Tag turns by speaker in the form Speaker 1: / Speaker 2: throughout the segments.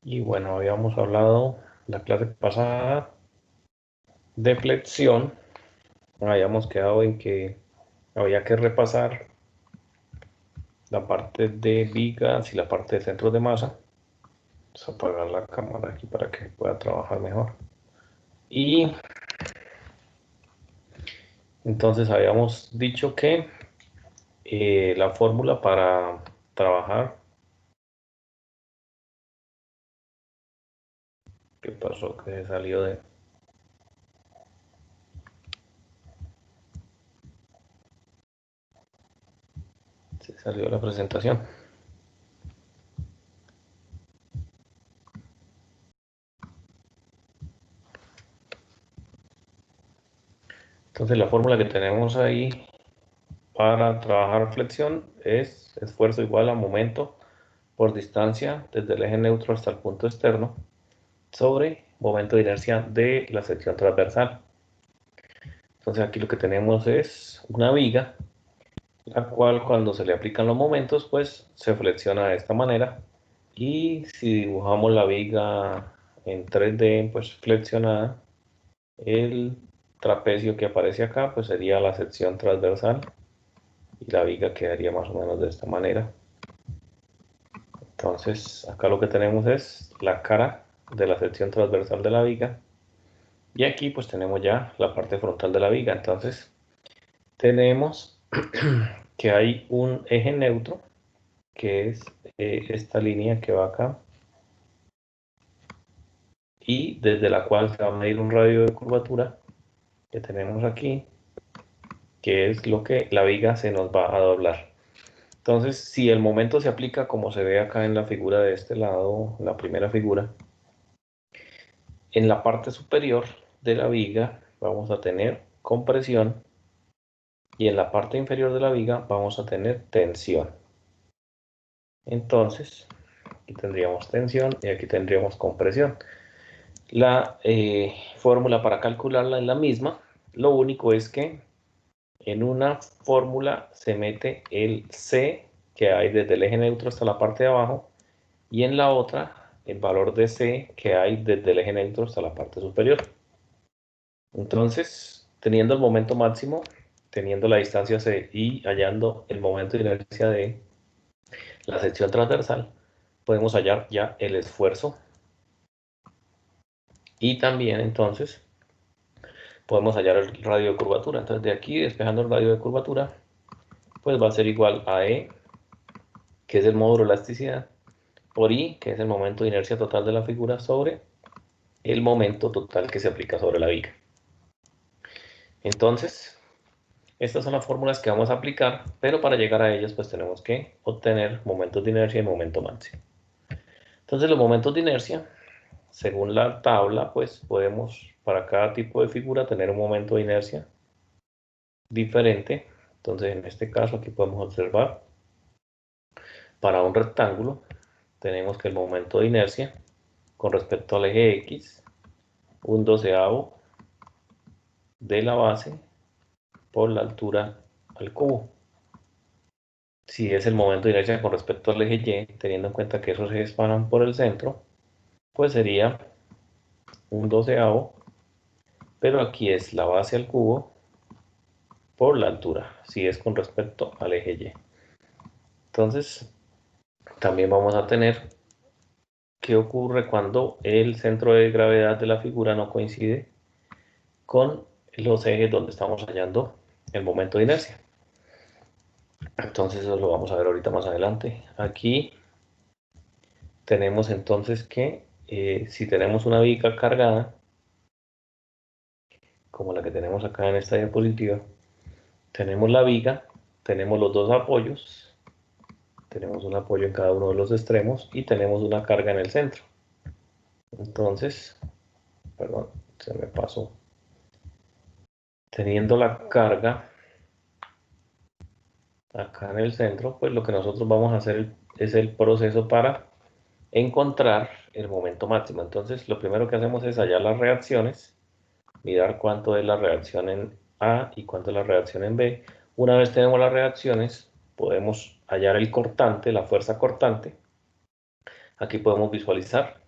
Speaker 1: Y bueno, habíamos hablado la clase pasada de flexión. Habíamos quedado en que había que repasar la parte de vigas y la parte de centros de masa. Vamos a apagar la cámara aquí para que pueda trabajar mejor. Y entonces habíamos dicho que la fórmula para trabajar. ¿Qué pasó? Que se salió de... Se salió de la presentación. Entonces la fórmula que tenemos ahí para trabajar flexión es esfuerzo igual a momento por distancia desde el eje neutro hasta el punto externo sobre momento de inercia de la sección transversal. Entonces aquí lo que tenemos es una viga, la cual cuando se le aplican los momentos, pues se flexiona de esta manera. Y si dibujamos la viga en 3D, pues flexionada, el trapecio que aparece acá, pues sería la sección transversal y la viga quedaría más o menos de esta manera. Entonces acá lo que tenemos es la cara de la sección transversal de la viga y aquí pues tenemos ya la parte frontal de la viga. Entonces tenemos que hay un eje neutro que es esta línea que va acá y desde la cual se va a medir un radio de curvatura que tenemos aquí, que es lo que la viga se nos va a doblar. Entonces, si el momento se aplica como se ve acá en la figura de este lado, la primera figura, en la parte superior de la viga vamos a tener compresión y en la parte inferior de la viga vamos a tener tensión. Entonces, aquí tendríamos tensión y aquí tendríamos compresión. La fórmula para calcularla es la misma, lo único es que en una fórmula se mete el C que hay desde el eje neutro hasta la parte de abajo y en la otra el valor de C que hay desde el eje neutro hasta la parte superior. Entonces, teniendo el momento máximo, teniendo la distancia C y hallando el momento de inercia de la sección transversal, podemos hallar ya el esfuerzo y también entonces podemos hallar el radio de curvatura. Entonces de aquí, despejando el radio de curvatura, pues va a ser igual a E, que es el módulo de elasticidad, por I, que es el momento de inercia total de la figura, sobre el momento total que se aplica sobre la viga. Entonces, estas son las fórmulas que vamos a aplicar, pero para llegar a ellas pues tenemos que obtener momentos de inercia y momento máximo. Entonces los momentos de inercia, según la tabla, pues podemos para cada tipo de figura tener un momento de inercia diferente. Entonces en este caso aquí podemos observar para un rectángulo tenemos que el momento de inercia con respecto al eje X, un doceavo de la base por la altura al cubo. Si es el momento de inercia con respecto al eje Y, teniendo en cuenta que esos ejes pasan por el centro, pues sería un doceavo, pero aquí es la base al cubo por la altura, si es con respecto al eje Y. Entonces, también vamos a tener qué ocurre cuando el centro de gravedad de la figura no coincide con los ejes donde estamos hallando el momento de inercia. Entonces eso lo vamos a ver ahorita más adelante. Aquí tenemos entonces que si tenemos una viga cargada, como la que tenemos acá en esta diapositiva, tenemos la viga, tenemos los dos apoyos, tenemos un apoyo en cada uno de los extremos y tenemos una carga en el centro. Entonces, perdón, se me pasó. Teniendo la carga acá en el centro, pues lo que nosotros vamos a hacer es el proceso para encontrar el momento máximo. Entonces, lo primero que hacemos es hallar las reacciones, mirar cuánto es la reacción en A y cuánto es la reacción en B. Una vez tenemos las reacciones, podemos hallar el cortante, la fuerza cortante. Aquí podemos visualizar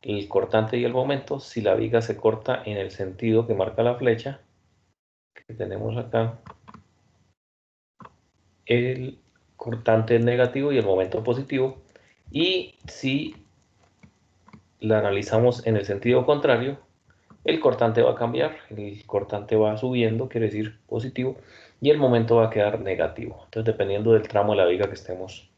Speaker 1: el cortante y el momento. Si la viga se corta en el sentido que marca la flecha, que tenemos acá, el cortante es negativo y el momento positivo. Y si la analizamos en el sentido contrario, el cortante va a cambiar, el cortante va subiendo, quiere decir positivo, y el momento va a quedar negativo. Entonces, dependiendo del tramo de la viga que estemos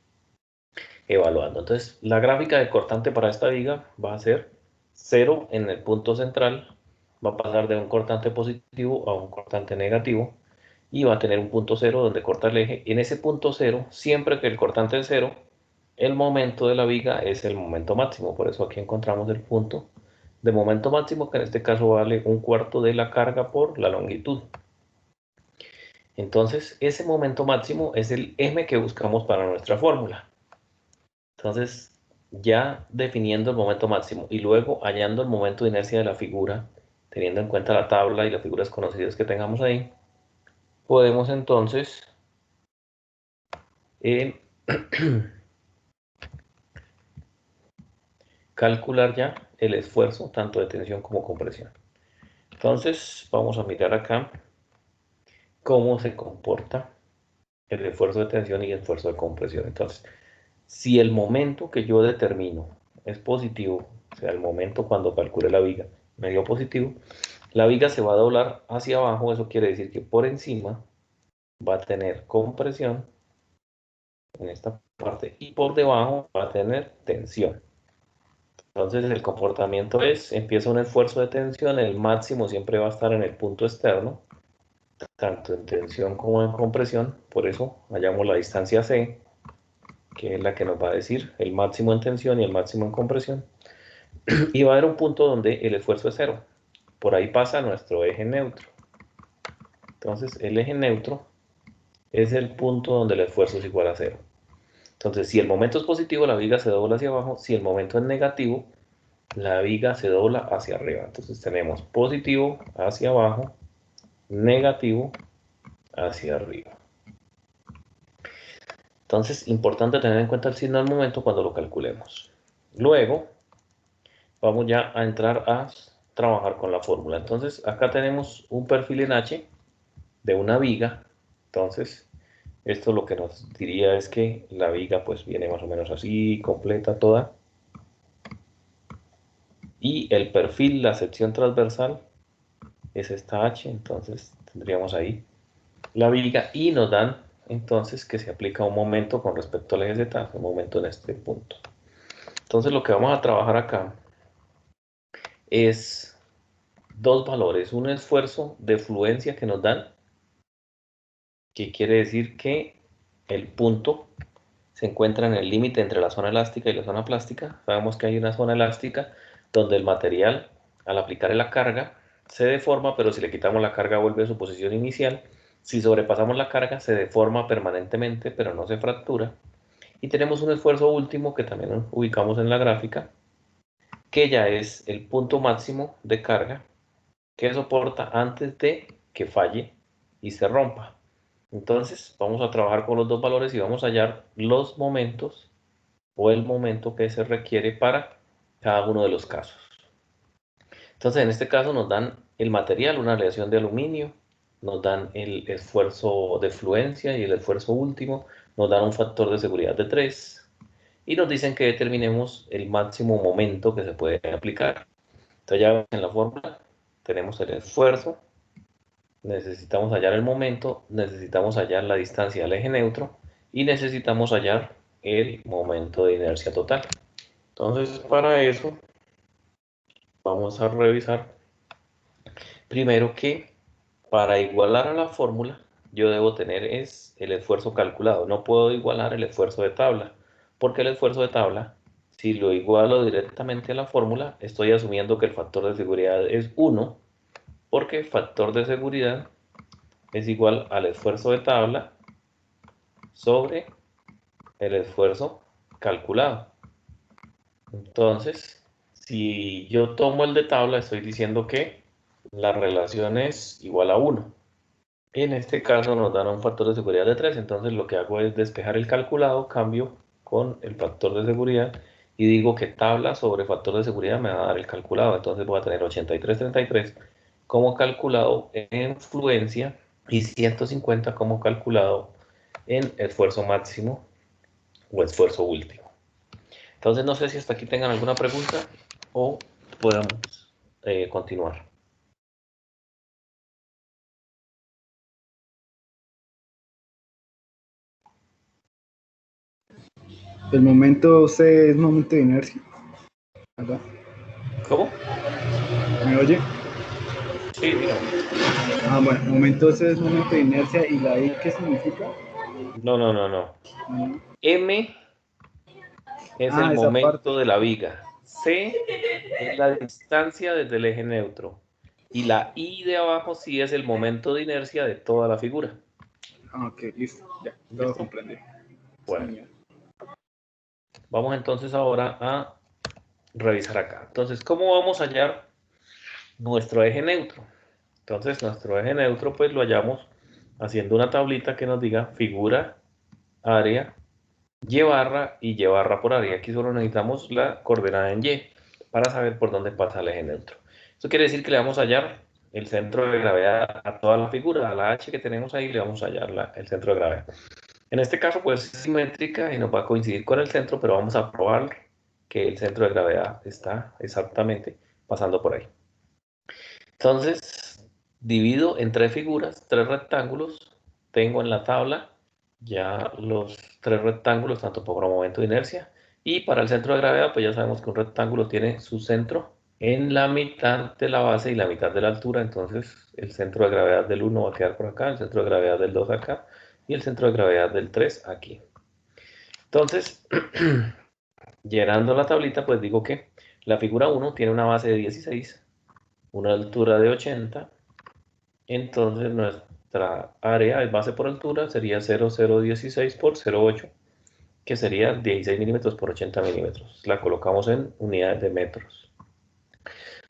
Speaker 1: evaluando. Entonces, la gráfica de cortante para esta viga va a ser 0 en el punto central, va a pasar de un cortante positivo a un cortante negativo, y va a tener un punto 0 donde corta el eje. En ese punto 0, siempre que el cortante es 0, el momento de la viga es el momento máximo. Por eso aquí encontramos el punto de momento máximo, que en este caso vale 1/4 de la carga por la longitud. Entonces, ese momento máximo es el m que buscamos para nuestra fórmula. Entonces, ya definiendo el momento máximo y luego hallando el momento de inercia de la figura, teniendo en cuenta la tabla y las figuras conocidas que tengamos ahí, podemos entonces calcular ya el esfuerzo tanto de tensión como compresión. Entonces, vamos a mirar acá cómo se comporta el esfuerzo de tensión y el esfuerzo de compresión. Entonces, si el momento que yo determino es positivo, o sea, el momento cuando calcule la viga me dio positivo, la viga se va a doblar hacia abajo. Eso quiere decir que por encima va a tener compresión en esta parte y por debajo va a tener tensión. Entonces el comportamiento es, empieza un esfuerzo de tensión, el máximo siempre va a estar en el punto externo, tanto en tensión como en compresión. Por eso hallamos la distancia C, que es la que nos va a decir el máximo en tensión y el máximo en compresión. Y va a haber un punto donde el esfuerzo es 0. Por ahí pasa nuestro eje neutro. Entonces el eje neutro es el punto donde el esfuerzo es igual a 0. Entonces, si el momento es positivo, la viga se dobla hacia abajo. Si el momento es negativo, la viga se dobla hacia arriba. Entonces tenemos positivo hacia abajo, negativo hacia arriba. Entonces, importante tener en cuenta el signo del momento cuando lo calculemos. Luego, vamos ya a entrar a trabajar con la fórmula. Entonces, acá tenemos un perfil en H de una viga. Entonces, esto lo que nos diría es que la viga pues viene más o menos así, completa toda. Y el perfil, la sección transversal, es esta H. Entonces, tendríamos ahí la viga y nos dan entonces que se aplica un momento con respecto al eje Z, un momento en este punto. Entonces, lo que vamos a trabajar acá es dos valores: un esfuerzo de fluencia que nos dan, que quiere decir que el punto se encuentra en el límite entre la zona elástica y la zona plástica. Sabemos que hay una zona elástica donde el material, al aplicar la carga, se deforma, pero si le quitamos la carga vuelve a su posición inicial. Si sobrepasamos la carga se deforma permanentemente, pero no se fractura. Y tenemos un esfuerzo último que también ubicamos en la gráfica, que ya es el punto máximo de carga que soporta antes de que falle y se rompa. Entonces vamos a trabajar con los dos valores y vamos a hallar los momentos o el momento que se requiere para cada uno de los casos. Entonces en este caso nos dan el material, una aleación de aluminio, nos dan el esfuerzo de fluencia y el esfuerzo último, nos dan un factor de seguridad de 3 y nos dicen que determinemos el máximo momento que se puede aplicar. Entonces ya en la fórmula tenemos el esfuerzo, necesitamos hallar el momento, necesitamos hallar la distancia al eje neutro y necesitamos hallar el momento de inercia total. Entonces, para eso vamos a revisar primero que para igualar a la fórmula yo debo tener es el esfuerzo calculado. No puedo igualar el esfuerzo de tabla, porque el esfuerzo de tabla, si lo igualo directamente a la fórmula, estoy asumiendo que el factor de seguridad es 1, porque el factor de seguridad es igual al esfuerzo de tabla sobre el esfuerzo calculado. Entonces, si yo tomo el de tabla, estoy diciendo que la relación es igual a 1. En este caso nos dan un factor de seguridad de 3, entonces lo que hago es despejar el calculado, cambio con el factor de seguridad y digo que tabla sobre factor de seguridad me va a dar el calculado. Entonces voy a tener 83.33 como calculado en fluencia y 150 como calculado en esfuerzo máximo o esfuerzo último. Entonces no sé si hasta aquí tengan alguna pregunta o podemos continuar.
Speaker 2: El momento C es momento de inercia, ¿verdad?
Speaker 1: ¿Cómo?
Speaker 2: ¿Me oye?
Speaker 1: Sí, dígame.
Speaker 2: Bueno, momento C es momento de inercia y la I, ¿qué significa?
Speaker 1: No. M es el
Speaker 2: Esa parte.
Speaker 1: momento de la viga. C es la distancia desde el eje neutro. Y la I de abajo sí es el momento de inercia de toda la figura.
Speaker 2: Ok, listo, ya, todo
Speaker 1: ¿Listo?
Speaker 2: comprendí.
Speaker 1: Bueno, vamos entonces ahora a revisar acá. Entonces, ¿cómo vamos a hallar nuestro eje neutro? Entonces, nuestro eje neutro, pues lo hallamos haciendo una tablita que nos diga figura, área, y barra y y barra por área. Aquí solo necesitamos la coordenada en y para saber por dónde pasa el eje neutro. Eso quiere decir que le vamos a hallar el centro de gravedad a toda la figura, a la H que tenemos ahí, le vamos a hallar el centro de gravedad. En este caso, pues es simétrica y nos va a coincidir con el centro, pero vamos a probar que el centro de gravedad está exactamente pasando por ahí. Entonces, divido en tres figuras, tres rectángulos. Tengo en la tabla ya los tres rectángulos, tanto por momento de inercia. Y para el centro de gravedad, pues ya sabemos que un rectángulo tiene su centro en la mitad de la base y la mitad de la altura. Entonces, el centro de gravedad del 1 va a quedar por acá, el centro de gravedad del 2 acá y el centro de gravedad del 3 aquí. Entonces, llenando la tablita, pues digo que la figura 1 tiene una base de 16, una altura de 80. Entonces nuestra área de base por altura sería 0,016 por 0,8, que sería 16 milímetros por 80 milímetros. La colocamos en unidades de metros.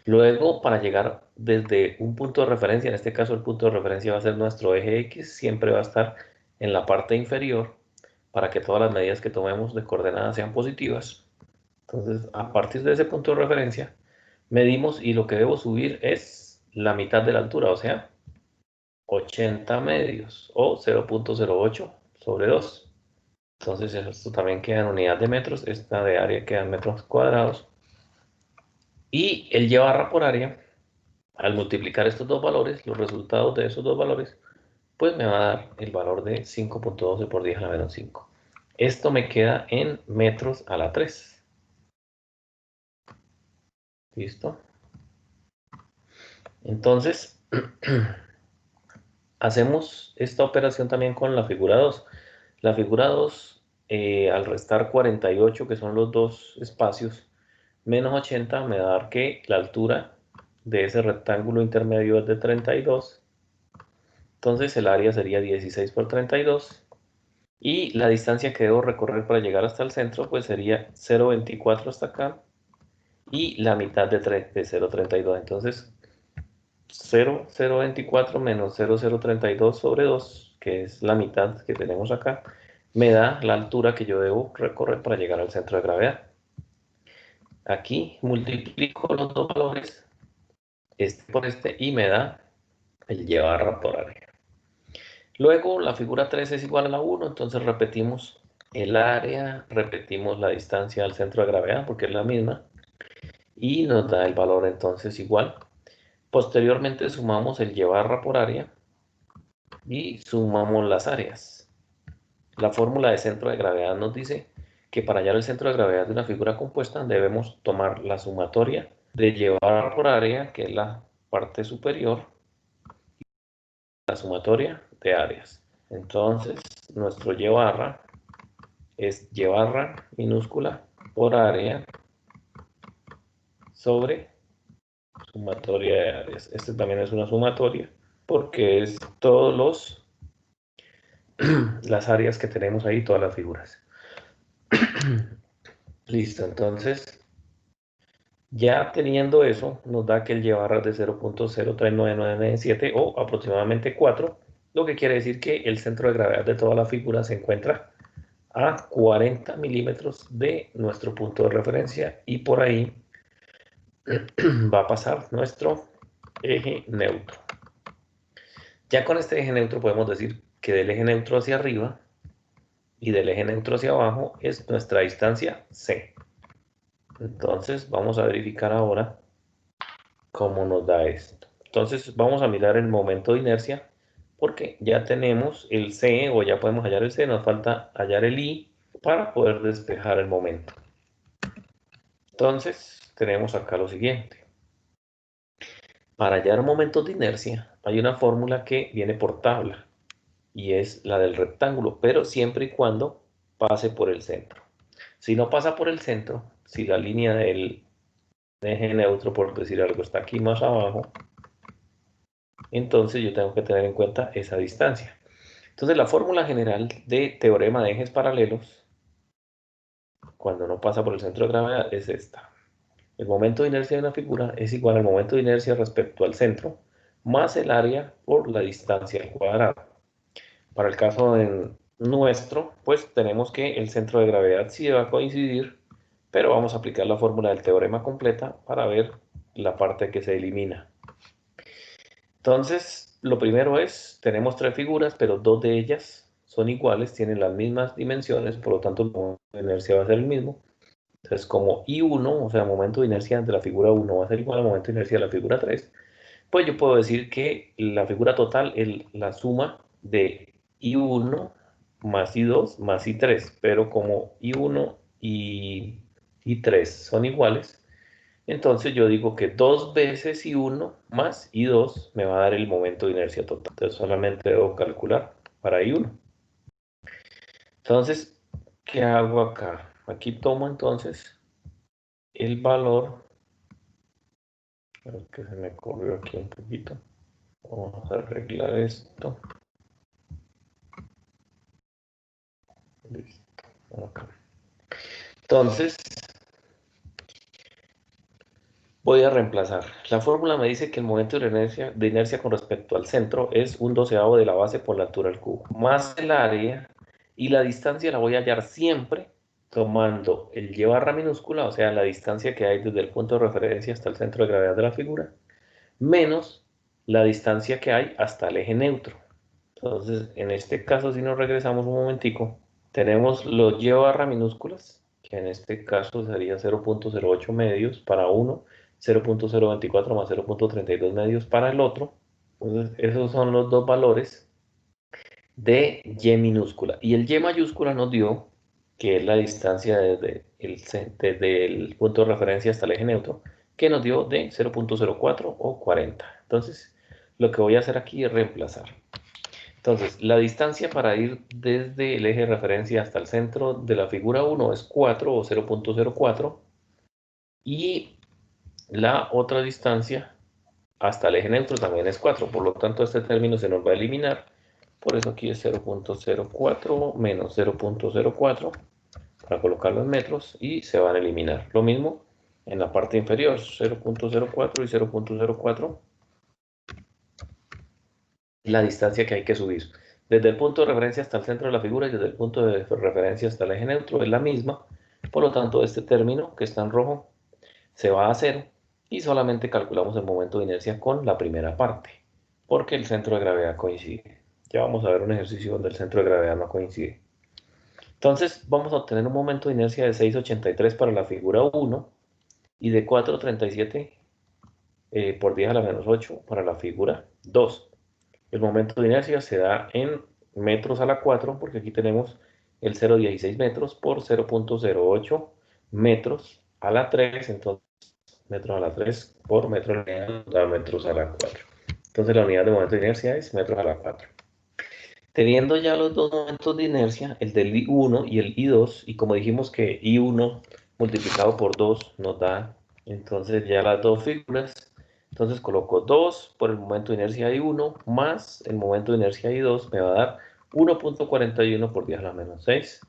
Speaker 1: Luego, para llegar desde un punto de referencia, en este caso el punto de referencia va a ser nuestro eje X, siempre va a estar en la parte inferior para que todas las medidas que tomemos de coordenadas sean positivas. Entonces, a partir de ese punto de referencia, medimos y lo que debo subir es la mitad de la altura, o sea, 80 medios o 0,08 sobre 2. Entonces esto también queda en unidad de metros, esta de área queda en metros cuadrados. Y el y barra por área, al multiplicar estos dos valores, los resultados de esos dos valores, pues me va a dar el valor de 5,12 por 10 a la menos 5. Esto me queda en metros a la 3. ¿Listo? Entonces, hacemos esta operación también con la figura 2. La figura 2, al restar 48, que son los dos espacios, menos 80, me va a dar que la altura de ese rectángulo intermedio es de 32. Entonces el área sería 16 por 32. Y la distancia que debo recorrer para llegar hasta el centro, pues sería 0,24 hasta acá. Y la mitad de 0,32. Entonces 0,024 menos 0,032 sobre 2, que es la mitad que tenemos acá, me da la altura que yo debo recorrer para llegar al centro de gravedad. Aquí multiplico los dos valores, este por este, y me da el y barra por área. Luego la figura 3 es igual a la 1, entonces repetimos el área, repetimos la distancia al centro de gravedad, porque es la misma, y nos da el valor entonces igual. Posteriormente sumamos el y barra por área, y sumamos las áreas. La fórmula de centro de gravedad nos dice que para hallar el centro de gravedad de una figura compuesta debemos tomar la sumatoria de llevar por área, que es la parte superior, la sumatoria de áreas. Entonces, nuestro y barra es y barra minúscula por área sobre sumatoria de áreas. Este también es una sumatoria porque es todos las áreas que tenemos ahí, todas las figuras. Listo, entonces ya teniendo eso, nos da que el y barra es de 0,039997 o aproximadamente 4, lo que quiere decir que el centro de gravedad de toda la figura se encuentra a 40 milímetros de nuestro punto de referencia y por ahí va a pasar nuestro eje neutro. Ya con este eje neutro podemos decir que del eje neutro hacia arriba y del eje neutro hacia abajo es nuestra distancia C. Entonces vamos a verificar ahora cómo nos da esto. Entonces vamos a mirar el momento de inercia porque ya tenemos el C o ya podemos hallar el C, nos falta hallar el I para poder despejar el momento. Entonces tenemos acá lo siguiente. Para hallar momentos de inercia hay una fórmula que viene por tabla y es la del rectángulo, pero siempre y cuando pase por el centro. Si no pasa por el centro, si la línea del eje neutro, por decir algo, está aquí más abajo, entonces yo tengo que tener en cuenta esa distancia. Entonces la fórmula general de teorema de ejes paralelos, cuando no pasa por el centro de gravedad, es esta. El momento de inercia de una figura es igual al momento de inercia respecto al centro, más el área por la distancia al cuadrado. Para el caso nuestro, pues tenemos que el centro de gravedad sí va a coincidir, pero vamos a aplicar la fórmula del teorema completa para ver la parte que se elimina. Entonces, lo primero es, tenemos tres figuras, pero dos de ellas son iguales, tienen las mismas dimensiones, por lo tanto el momento de inercia va a ser el mismo. Entonces, como I1, o sea, el momento de inercia de la figura 1 va a ser igual al momento de inercia de la figura 3, pues yo puedo decir que la figura total es la suma de I1 más I2 más I3, pero como I1 y I3 son iguales, entonces yo digo que 2 veces I1 más I2 me va a dar el momento de inercia total. Entonces solamente debo calcular para I1. Entonces, ¿qué hago acá? Aquí tomo entonces el valor, que se me corrió aquí un poquito. Vamos a arreglar esto. Listo. Acá. Entonces, voy a reemplazar. La fórmula me dice que el momento de inercia con respecto al centro es un doceavo de la base por la altura del cubo, más el área, y la distancia la voy a hallar siempre tomando el y barra minúscula, o sea, la distancia que hay desde el punto de referencia hasta el centro de gravedad de la figura, menos la distancia que hay hasta el eje neutro. Entonces, en este caso, si nos regresamos un momentico, tenemos los y barra minúsculas, que en este caso sería 0.08 medios para uno, 0.024 más 0.32 medios para el otro. Entonces, esos son los dos valores de y minúscula. Y el y mayúscula nos dio, que es la distancia desde el punto de referencia hasta el eje neutro, que nos dio de 0.04 o 40. Entonces, lo que voy a hacer aquí es reemplazar. Entonces, la distancia para ir desde el eje de referencia hasta el centro de la figura 1 es 4 o 0.04 y la otra distancia hasta el eje neutro también es 4, por lo tanto este término se nos va a eliminar, por eso aquí es 0.04 menos 0.04 para colocarlo en metros y se van a eliminar. Lo mismo en la parte inferior, 0.04 y 0.04. La distancia que hay que subir. Desde el punto de referencia hasta el centro de la figura y desde el punto de referencia hasta el eje neutro es la misma. Por lo tanto, este término que está en rojo se va a 0 y solamente calculamos el momento de inercia con la primera parte, porque el centro de gravedad coincide. Ya vamos a ver un ejercicio donde el centro de gravedad no coincide. Entonces, vamos a obtener un momento de inercia de 6,83 para la figura 1 y de 4,37 por 10 a la menos 8 para la figura 2. El momento de inercia se da en metros a la 4, porque aquí tenemos el 0,16 metros por 0.08 metros a la 3, entonces metros a la 3 por metro lineal da metros a la 4. Entonces la unidad de momento de inercia es metros a la 4. Teniendo ya los dos momentos de inercia, el del I1 y el I2, y como dijimos que I1 multiplicado por 2 nos da entonces ya las dos figuras, entonces coloco 2 por el momento de inercia I1 más el momento de inercia I2 me va a dar 1.41 por 10 a la menos 6.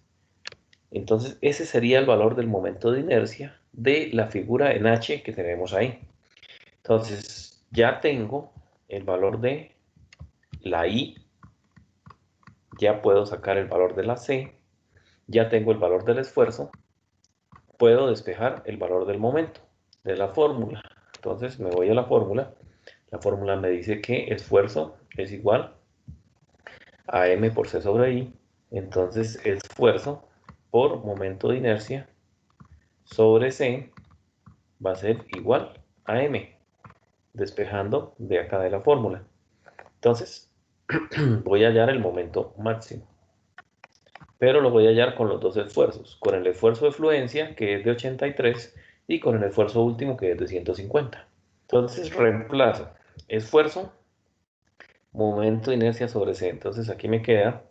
Speaker 1: Entonces ese sería el valor del momento de inercia de la figura en H que tenemos ahí. Entonces ya tengo el valor de la I, ya puedo sacar el valor de la C, ya tengo el valor del esfuerzo, puedo despejar el valor del momento de la fórmula. Entonces me voy a la fórmula me dice que esfuerzo es igual a m por c sobre i. Entonces esfuerzo por momento de inercia sobre c va a ser igual a m, despejando de acá de la fórmula. Entonces voy a hallar el momento máximo, pero lo voy a hallar con los dos esfuerzos, con el esfuerzo de fluencia, que es de 83, y con el esfuerzo último, que es de 150. Entonces reemplazo esfuerzo, momento de inercia sobre c. Entonces aquí me queda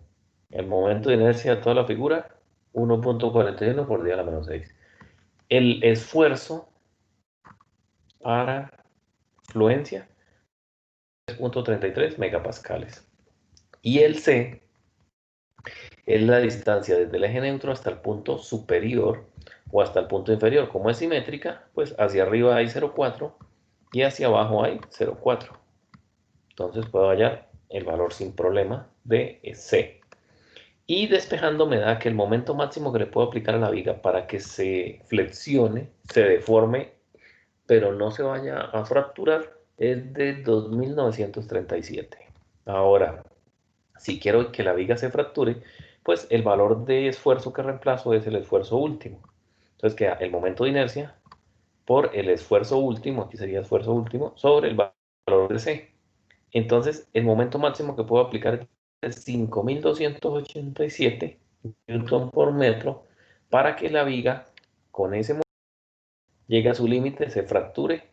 Speaker 1: el momento de inercia de toda la figura, 1.41 por 10 a la menos 6. El esfuerzo para fluencia, 3.33 megapascales. Y el c es la distancia desde el eje neutro hasta el punto superior o hasta el punto inferior. Como es simétrica, pues hacia arriba hay 0,4 y hacia abajo hay 0,4. Entonces puedo hallar el valor sin problema de C. Y despejando me da que el momento máximo que le puedo aplicar a la viga para que se flexione, se deforme, pero no se vaya a fracturar, es de 2.937. Ahora, si quiero que la viga se fracture, pues el valor de esfuerzo que reemplazo es el esfuerzo último. Entonces queda el momento de inercia por el esfuerzo último, aquí sería esfuerzo último, sobre el valor de C. Entonces el momento máximo que puedo aplicar es 5.287 newton por metro para que la viga con ese momento llegue a su límite, se fracture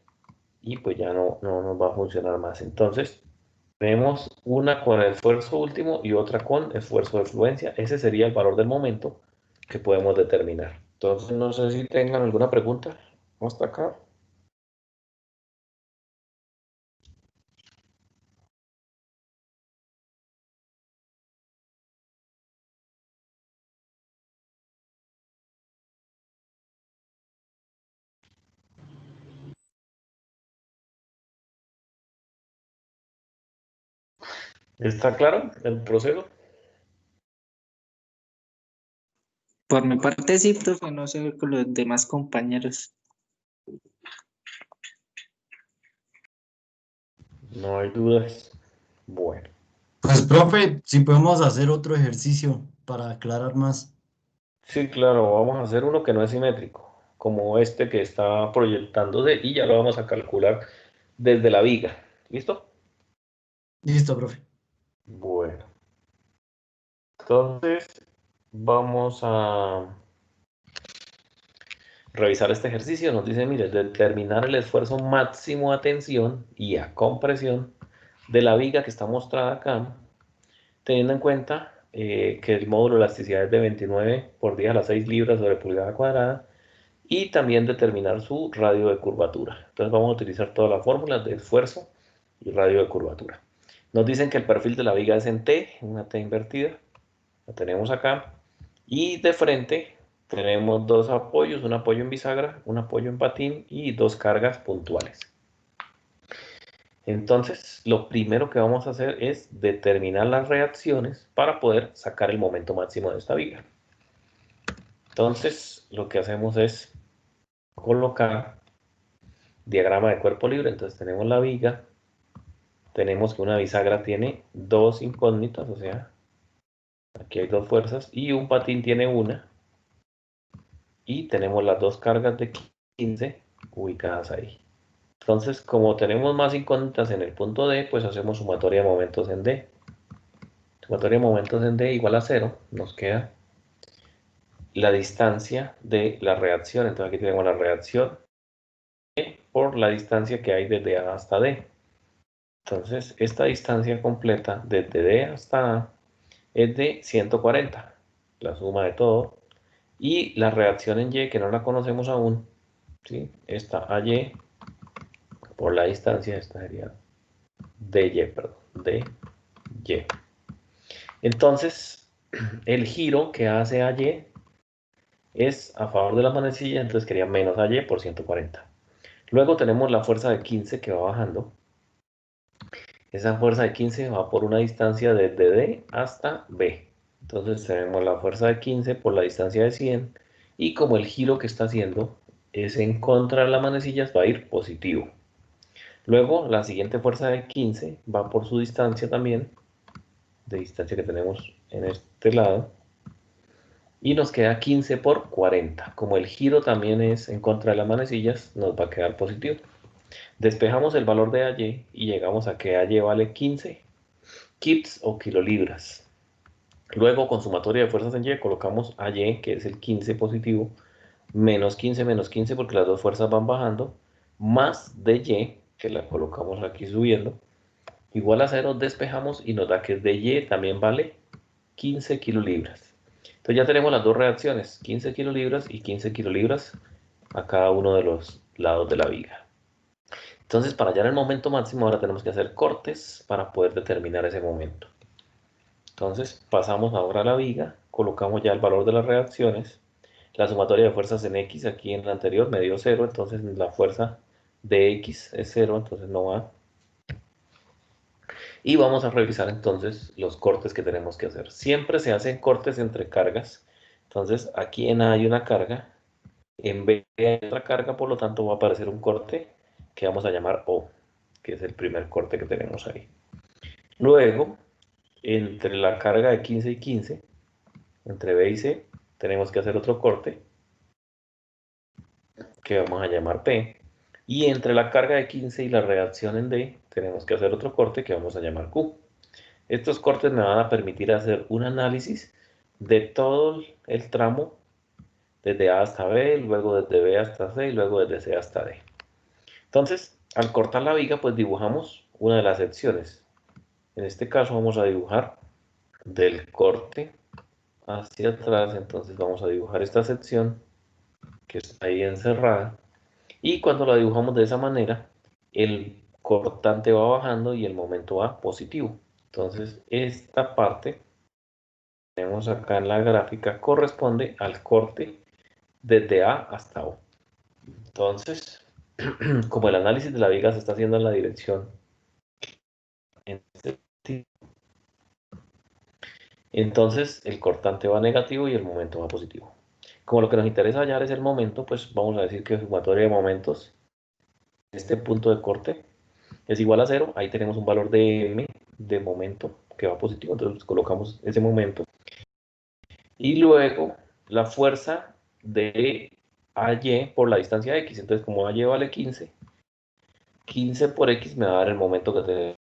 Speaker 1: y pues ya no nos va a funcionar más. Entonces tenemos una con el esfuerzo último y otra con esfuerzo de fluencia. Ese sería el valor del momento que podemos determinar. Entonces, no sé si tengan alguna pregunta. Hasta acá. ¿Está claro el proceso?
Speaker 3: Por mi parte sí, profe, no sé con los demás compañeros.
Speaker 1: No hay dudas. Bueno.
Speaker 4: Pues, profe, si podemos hacer otro ejercicio para aclarar más.
Speaker 1: Sí, claro, vamos a hacer uno que no es simétrico, como este que está proyectándose y ya lo vamos a calcular desde la viga. ¿Listo?
Speaker 4: Listo, profe.
Speaker 1: Bueno. Entonces, vamos a revisar este ejercicio. Nos dice, mire, determinar el esfuerzo máximo a tensión y a compresión de la viga que está mostrada acá, teniendo en cuenta que el módulo de elasticidad es de 29 por 10 a la 6 libras sobre pulgada cuadrada, y también determinar su radio de curvatura. Entonces vamos a utilizar todas las fórmulas de esfuerzo y radio de curvatura. Nos dicen que el perfil de la viga es en T, una T invertida, la tenemos acá, y de frente tenemos dos apoyos, un apoyo en bisagra, un apoyo en patín y dos cargas puntuales. Entonces, lo primero que vamos a hacer es determinar las reacciones para poder sacar el momento máximo de esta viga. Entonces, lo que hacemos es colocar diagrama de cuerpo libre. Entonces tenemos la viga, tenemos que una bisagra tiene dos incógnitas, o sea, aquí hay dos fuerzas, y un patín tiene una, y tenemos las dos cargas de 15 ubicadas ahí. Entonces, como tenemos más incógnitas en el punto D, pues hacemos sumatoria de momentos en D. Sumatoria de momentos en D igual a 0, nos queda la distancia de la reacción. Entonces aquí tenemos la reacción por la distancia que hay desde A hasta D. Entonces, esta distancia completa desde D hasta A es de 140, la suma de todo. Y la reacción en Y, que no la conocemos aún, ¿sí? Esta AY por la distancia, esta sería DY, perdón, DY. Entonces, el giro que hace AY es a favor de la manecilla, entonces quería menos AY por 140. Luego tenemos la fuerza de 15 que va bajando. Esa fuerza de 15 va por una distancia desde D hasta B. Entonces tenemos la fuerza de 15 por la distancia de 100 y como el giro que está haciendo es en contra de las manecillas, va a ir positivo. Luego la siguiente fuerza de 15 va por su distancia también, de distancia que tenemos en este lado, y nos queda 15 por 40. Como el giro también es en contra de las manecillas, nos va a quedar positivo. Despejamos el valor de AY y llegamos a que AY vale 15 kips o kilolibras. Luego, con sumatoria de fuerzas en Y, colocamos AY, que es el 15 positivo, menos 15, porque las dos fuerzas van bajando, más DY, que la colocamos aquí subiendo, igual a 0, despejamos y nos da que DY también vale 15 kilolibras. Entonces ya tenemos las dos reacciones, 15 kilolibras y 15 kilolibras a cada uno de los lados de la viga. Entonces, para hallar el momento máximo, ahora tenemos que hacer cortes para poder determinar ese momento. Entonces, pasamos ahora a la viga, colocamos ya el valor de las reacciones. La sumatoria de fuerzas en X, aquí en la anterior me dio 0, entonces la fuerza de X es 0, entonces no va. Y vamos a revisar entonces los cortes que tenemos que hacer. Siempre se hacen cortes entre cargas. Entonces, aquí en A hay una carga, en B hay otra carga, por lo tanto va a aparecer un corte que vamos a llamar O, que es el primer corte que tenemos ahí. Luego, entre la carga de 15 y 15, entre B y C, tenemos que hacer otro corte que vamos a llamar P. Y entre la carga de 15 y la reacción en D, tenemos que hacer otro corte que vamos a llamar Q. Estos cortes me van a permitir hacer un análisis de todo el tramo, desde A hasta B, luego desde B hasta C y luego desde C hasta D. Entonces, al cortar la viga, pues dibujamos una de las secciones. En este caso vamos a dibujar del corte hacia atrás, entonces vamos a dibujar esta sección que está ahí encerrada. Y cuando la dibujamos de esa manera, el cortante va bajando y el momento va positivo. Entonces, esta parte que tenemos acá en la gráfica corresponde al corte desde A hasta O. Entonces, como el análisis de la viga se está haciendo en la dirección en este sentido, entonces el cortante va negativo y el momento va positivo. Como lo que nos interesa hallar es el momento, pues vamos a decir que sumatoria de momentos, este punto de corte es igual a 0, ahí tenemos un valor de m de momento que va positivo, entonces colocamos ese momento. Y luego la fuerza de AY por la distancia X, entonces como AY vale 15, 15 por X me va a dar el momento que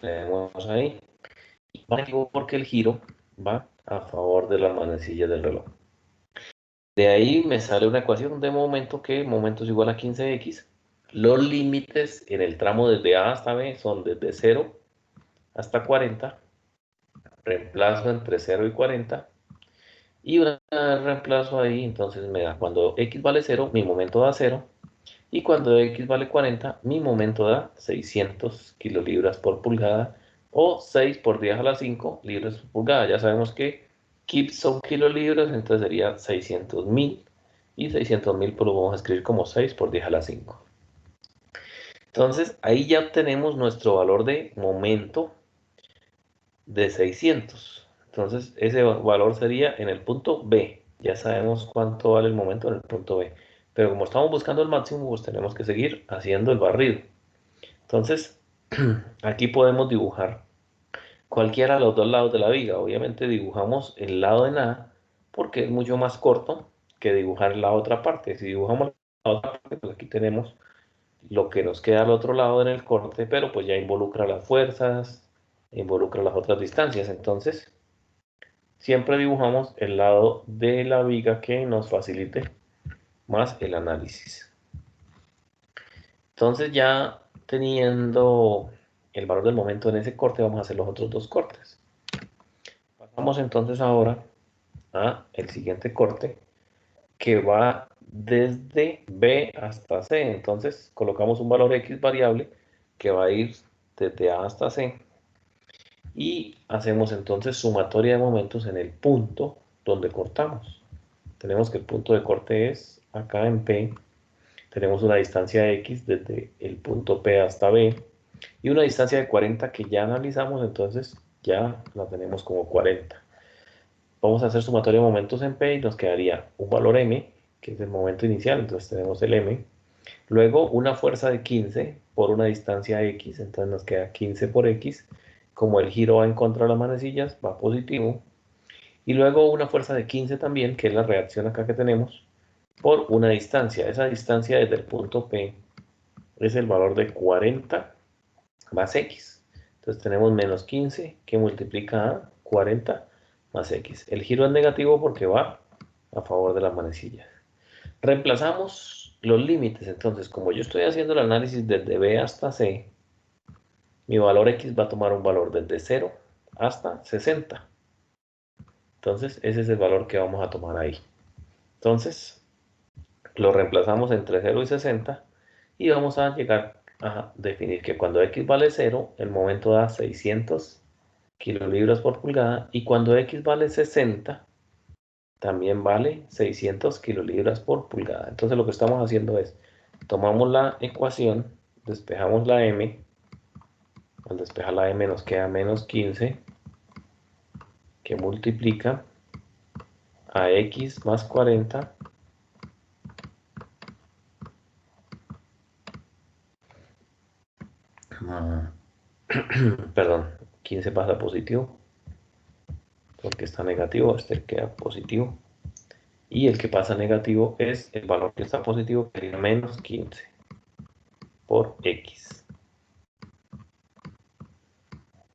Speaker 1: tenemos ahí. Y negativo porque el giro va a favor de la manecilla del reloj. De ahí me sale una ecuación de momento que momento es igual a 15x. Los límites en el tramo desde A hasta B son desde 0 hasta 40. Reemplazo entre 0 y 40. Y una vez reemplazo ahí, entonces me da cuando x vale 0, mi momento da 0. Y cuando x vale 40, mi momento da 600 kilolibras por pulgada o 6 por 10 a la 5 libras por pulgada. Ya sabemos que kips son kilolibras, entonces sería 600.000. Y 600.000 pues lo vamos a escribir como 6 por 10 a la 5. Entonces ahí ya obtenemos nuestro valor de momento de 600. Entonces ese valor sería en el punto B. Ya sabemos cuánto vale el momento en el punto B. Pero como estamos buscando el máximo, pues tenemos que seguir haciendo el barrido. Entonces, aquí podemos dibujar cualquiera de los dos lados de la viga. Obviamente dibujamos el lado de A porque es mucho más corto que dibujar la otra parte. Si dibujamos la otra parte, pues aquí tenemos lo que nos queda al otro lado en el corte, pero pues ya involucra las fuerzas, involucra las otras distancias. Entonces, siempre dibujamos el lado de la viga que nos facilite más el análisis. Entonces ya teniendo el valor del momento en ese corte, vamos a hacer los otros dos cortes. Pasamos entonces ahora a el siguiente corte que va desde B hasta C. Entonces colocamos un valor X variable que va a ir desde A hasta C. Y hacemos entonces sumatoria de momentos en el punto donde cortamos. Tenemos que el punto de corte es acá en P. Tenemos una distancia X desde el punto P hasta B y una distancia de 40 que ya analizamos, entonces ya la tenemos como 40. vamos a hacer sumatoria de momentos en P y nos quedaría un valor M, que es el momento inicial, entonces tenemos el M. Luego una fuerza de 15 por una distancia X, entonces nos queda 15 por X. Como el giro va en contra de las manecillas, va positivo. Y luego una fuerza de 15 también, que es la reacción acá que tenemos, por una distancia. Esa distancia desde el punto P es el valor de 40 más X. Entonces tenemos menos 15 que multiplica a 40 más X. El giro es negativo porque va a favor de las manecillas. Reemplazamos los límites. Entonces, como yo estoy haciendo el análisis desde B hasta C, mi valor X va a tomar un valor desde 0 hasta 60. Entonces, ese es el valor que vamos a tomar ahí. Entonces, lo reemplazamos entre 0 y 60 y vamos a llegar a definir que cuando X vale 0, el momento da 600 kilolibras por pulgada y cuando X vale 60, también vale 600 kilolibras por pulgada. Entonces lo que estamos haciendo es, tomamos la ecuación, despejamos la M, al despejar la M nos queda menos 15, que multiplica a X más 40 perdón, 15 pasa positivo, porque está negativo, este queda positivo, y el que pasa negativo es el valor que está positivo, que sería menos 15 por X.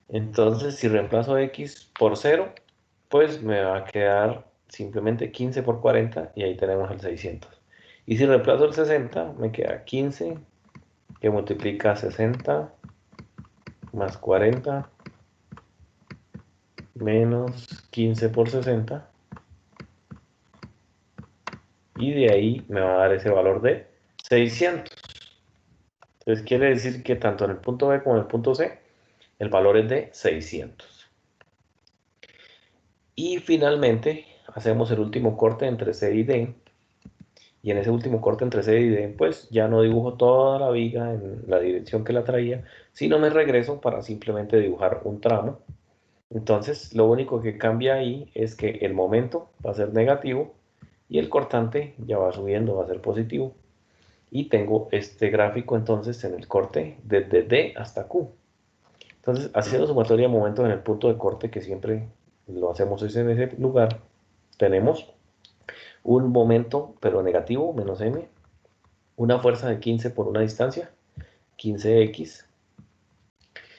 Speaker 1: Entonces, si reemplazo X por 0, pues me va a quedar simplemente 15 por 40 y ahí tenemos el 600. Y si reemplazo el 60, me queda 15 que multiplica 60 más 40 menos 15 por 60. Y de ahí me va a dar ese valor de 600. Entonces quiere decir que tanto en el punto B como en el punto C, el valor es de 600. Y finalmente hacemos el último corte entre C y D. Y en ese último corte entre C y D, pues ya no dibujo toda la viga en la dirección que la traía, sino me regreso para simplemente dibujar un tramo. Entonces, lo único que cambia ahí es que el momento va a ser negativo y el cortante ya va subiendo, va a ser positivo. Y tengo este gráfico entonces en el corte desde D hasta Q. Entonces, haciendo sumatoria de momentos en el punto de corte, que siempre lo hacemos en ese lugar, tenemos un momento, pero negativo, menos m, una fuerza de 15 por una distancia, 15x,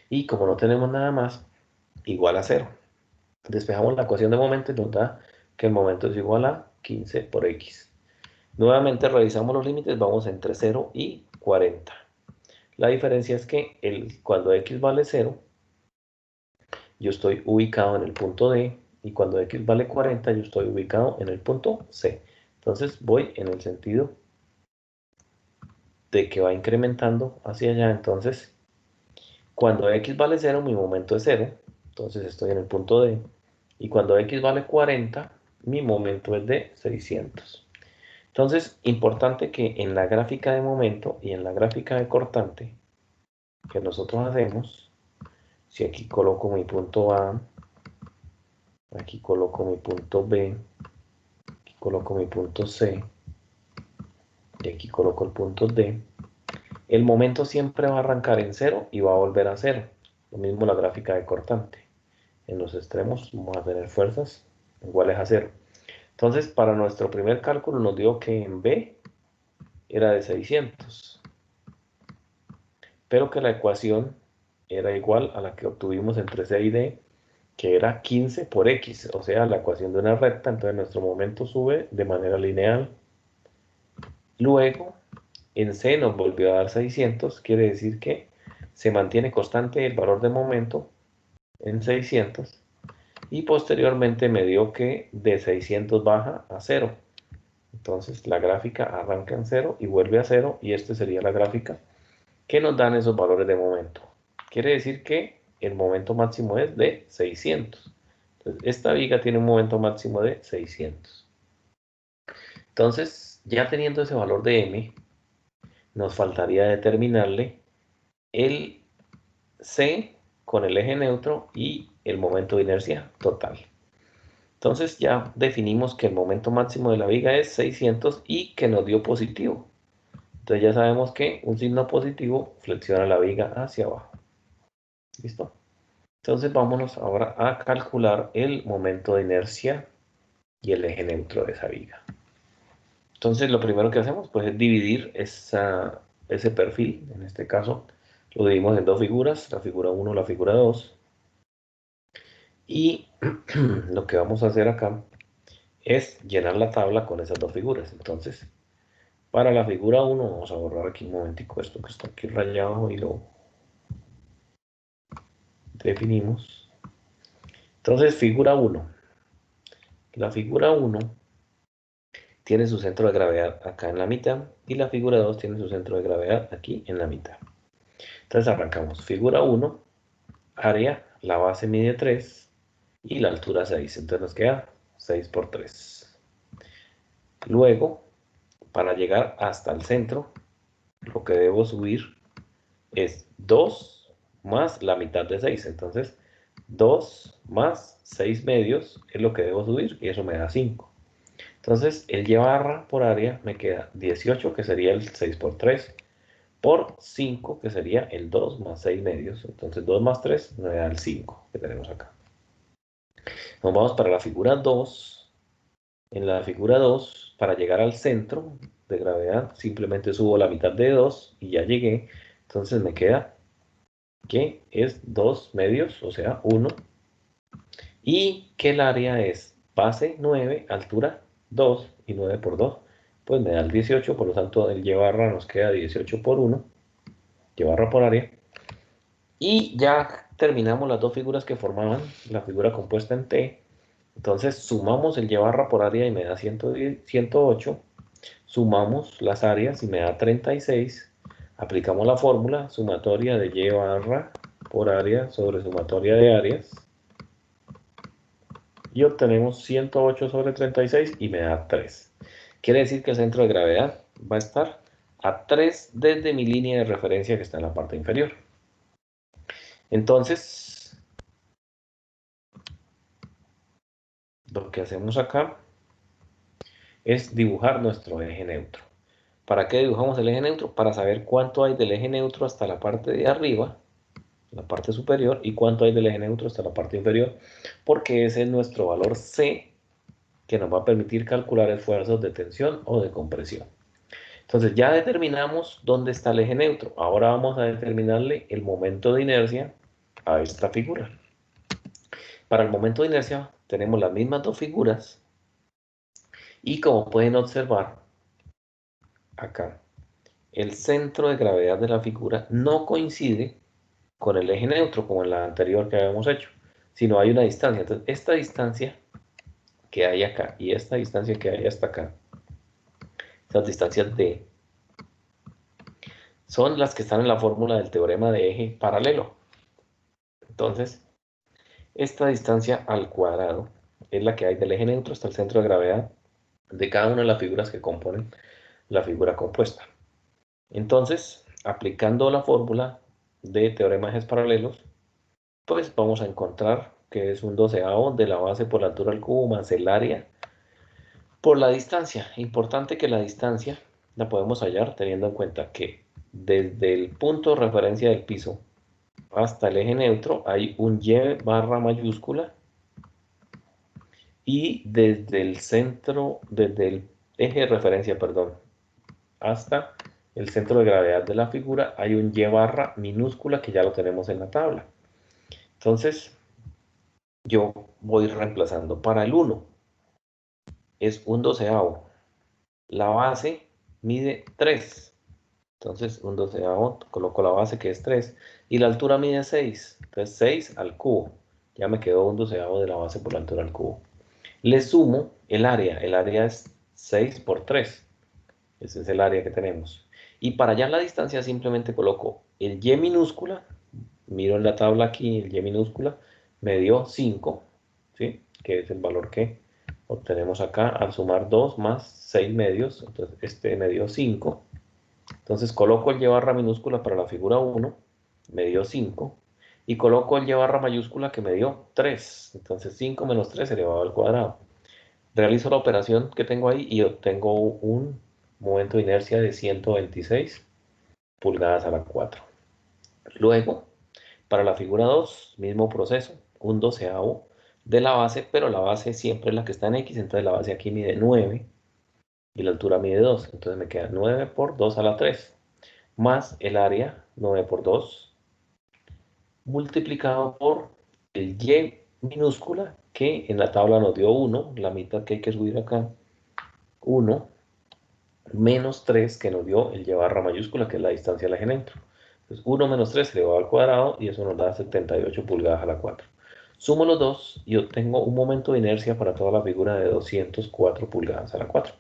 Speaker 1: y como no tenemos nada más, igual a 0. Despejamos la ecuación de momento y nos da que el momento es igual a 15 por x. Nuevamente revisamos los límites, vamos entre 0 y 40. La diferencia es que cuando x vale 0, yo estoy ubicado en el punto D, y cuando x vale 40, yo estoy ubicado en el punto C. Entonces voy en el sentido de que va incrementando hacia allá. Entonces, cuando x vale 0, mi momento es 0. Entonces estoy en el punto D. Y cuando x vale 40, mi momento es de 600. Entonces, importante que en la gráfica de momento y en la gráfica de cortante que nosotros hacemos, si aquí coloco mi punto A, aquí coloco mi punto B, aquí coloco mi punto C, y aquí coloco el punto D, el momento siempre va a arrancar en 0 y va a volver a 0. Lo mismo la gráfica de cortante. En los extremos vamos a tener fuerzas iguales a 0. Entonces, para nuestro primer cálculo nos dio que en B era de 600, pero que la ecuación era igual a la que obtuvimos entre C y D, que era 15 por X, o sea, la ecuación de una recta. Entonces nuestro momento sube de manera lineal. Luego, en C nos volvió a dar 600, quiere decir que se mantiene constante el valor de momento en 600, y posteriormente me dio que de 600 baja a 0. Entonces la gráfica arranca en 0 y vuelve a 0, y esta sería la gráfica que nos dan esos valores de momento. Quiere decir que el momento máximo es de 600. Entonces, esta viga tiene un momento máximo de 600. Entonces, ya teniendo ese valor de m, nos faltaría determinarle el C con el eje neutro y el momento de inercia total. Entonces ya definimos que el momento máximo de la viga es 600 y que nos dio positivo. Entonces ya sabemos que un signo positivo flexiona la viga hacia abajo. ¿Listo? Entonces vámonos ahora a calcular el momento de inercia y el eje neutro de esa viga. Entonces lo primero que hacemos pues es dividir ese perfil. En este caso lo dividimos en dos figuras, la figura 1 y la figura 2. Y lo que vamos a hacer acá es llenar la tabla con esas dos figuras. Entonces, para la figura 1, vamos a borrar aquí un momentico esto que está aquí rayado y lo definimos. Entonces, figura 1. La figura 1 tiene su centro de gravedad acá en la mitad y la figura 2 tiene su centro de gravedad aquí en la mitad. Entonces arrancamos. Figura 1, área, la base mide 3 y la altura 6. Entonces nos queda 6 por 3. Luego, para llegar hasta el centro, lo que debo subir es 2 más la mitad de 6. Entonces, 2 más 6 medios es lo que debo subir y eso me da 5. Entonces, el y barra por área me queda 18, que sería el 6 por 3, por 5, que sería el 2 más 6 medios. Entonces, 2 más 3 me da el 5 que tenemos acá. Nos vamos para la figura 2. En la figura 2, para llegar al centro de gravedad, simplemente subo la mitad de 2 y ya llegué. Entonces me queda que es 2 medios, o sea, 1. Y que el área es base 9, altura 2 y 9 por 2. Pues me da el 18, por lo tanto el y barra nos queda 18 por 1. Y barra por área. Y ya terminamos las dos figuras que formaban la figura compuesta en T. Entonces sumamos el y barra por área y me da 108. Sumamos las áreas y me da 36. Aplicamos la fórmula sumatoria de y barra por área sobre sumatoria de áreas. Y obtenemos 108 sobre 36 y me da 3. Quiere decir que el centro de gravedad va a estar a 3 desde mi línea de referencia que está en la parte inferior. Entonces, lo que hacemos acá es dibujar nuestro eje neutro. ¿Para qué dibujamos el eje neutro? Para saber cuánto hay del eje neutro hasta la parte de arriba, la parte superior, y cuánto hay del eje neutro hasta la parte inferior, porque ese es nuestro valor C, que nos va a permitir calcular esfuerzos de tensión o de compresión. Entonces ya determinamos dónde está el eje neutro. Ahora vamos a determinarle el momento de inercia a esta figura. Para el momento de inercia tenemos las mismas dos figuras y como pueden observar acá, el centro de gravedad de la figura no coincide con el eje neutro como en la anterior que habíamos hecho, sino hay una distancia. Entonces esta distancia que hay acá y esta distancia que hay hasta acá, estas distancias D, son las que están en la fórmula del teorema de eje paralelo. Entonces, esta distancia al cuadrado es la que hay del eje neutro hasta el centro de gravedad de cada una de las figuras que componen la figura compuesta. Entonces, aplicando la fórmula de teorema de ejes paralelos, pues vamos a encontrar que es un 12avo de la base por la altura al cubo más el área por la distancia. Importante que la distancia la podemos hallar teniendo en cuenta que desde el punto de referencia del piso hasta el eje neutro hay un y barra mayúscula y desde el centro, desde el eje de referencia, perdón, hasta el centro de gravedad de la figura hay un y barra minúscula que ya lo tenemos en la tabla. Entonces, yo voy reemplazando. Para el 1 es un 12avo. La base mide 3. Entonces, un 12avo, coloco la base que es 3. Y la altura mide 6. Entonces, 6 al cubo. Ya me quedó un 12avo de la base por la altura al cubo. Le sumo el área. El área es 6 por 3. Ese es el área que tenemos. Y para hallar la distancia simplemente coloco el y minúscula. Miro en la tabla aquí, el y minúscula me dio 5, ¿sí? Que es el valor que obtenemos acá al sumar 2 más 6 medios. Entonces este me dio 5. Entonces coloco el y barra minúscula para la figura 1, me dio 5. y coloco el y barra mayúscula que me dio 3. Entonces 5 menos 3 elevado al cuadrado. Realizo la operación que tengo ahí y obtengo un momento de inercia de 126 pulgadas a la 4. Luego, para la figura 2, mismo proceso, un doceavo de la base, pero la base siempre es la que está en X, entonces la base aquí mide 9 y la altura mide 2, entonces me queda 9 por 2 a la 3, más el área 9 por 2, multiplicado por el Y minúscula, que en la tabla nos dio 1, la mitad que hay que subir acá, 1, menos 3 que nos dio el Y barra mayúscula, que es la distancia del eje neutro. Entonces 1 menos 3 elevado al cuadrado y eso nos da 78 pulgadas a la 4. Sumo los dos y obtengo un momento de inercia para toda la figura de 204 pulgadas a la 4.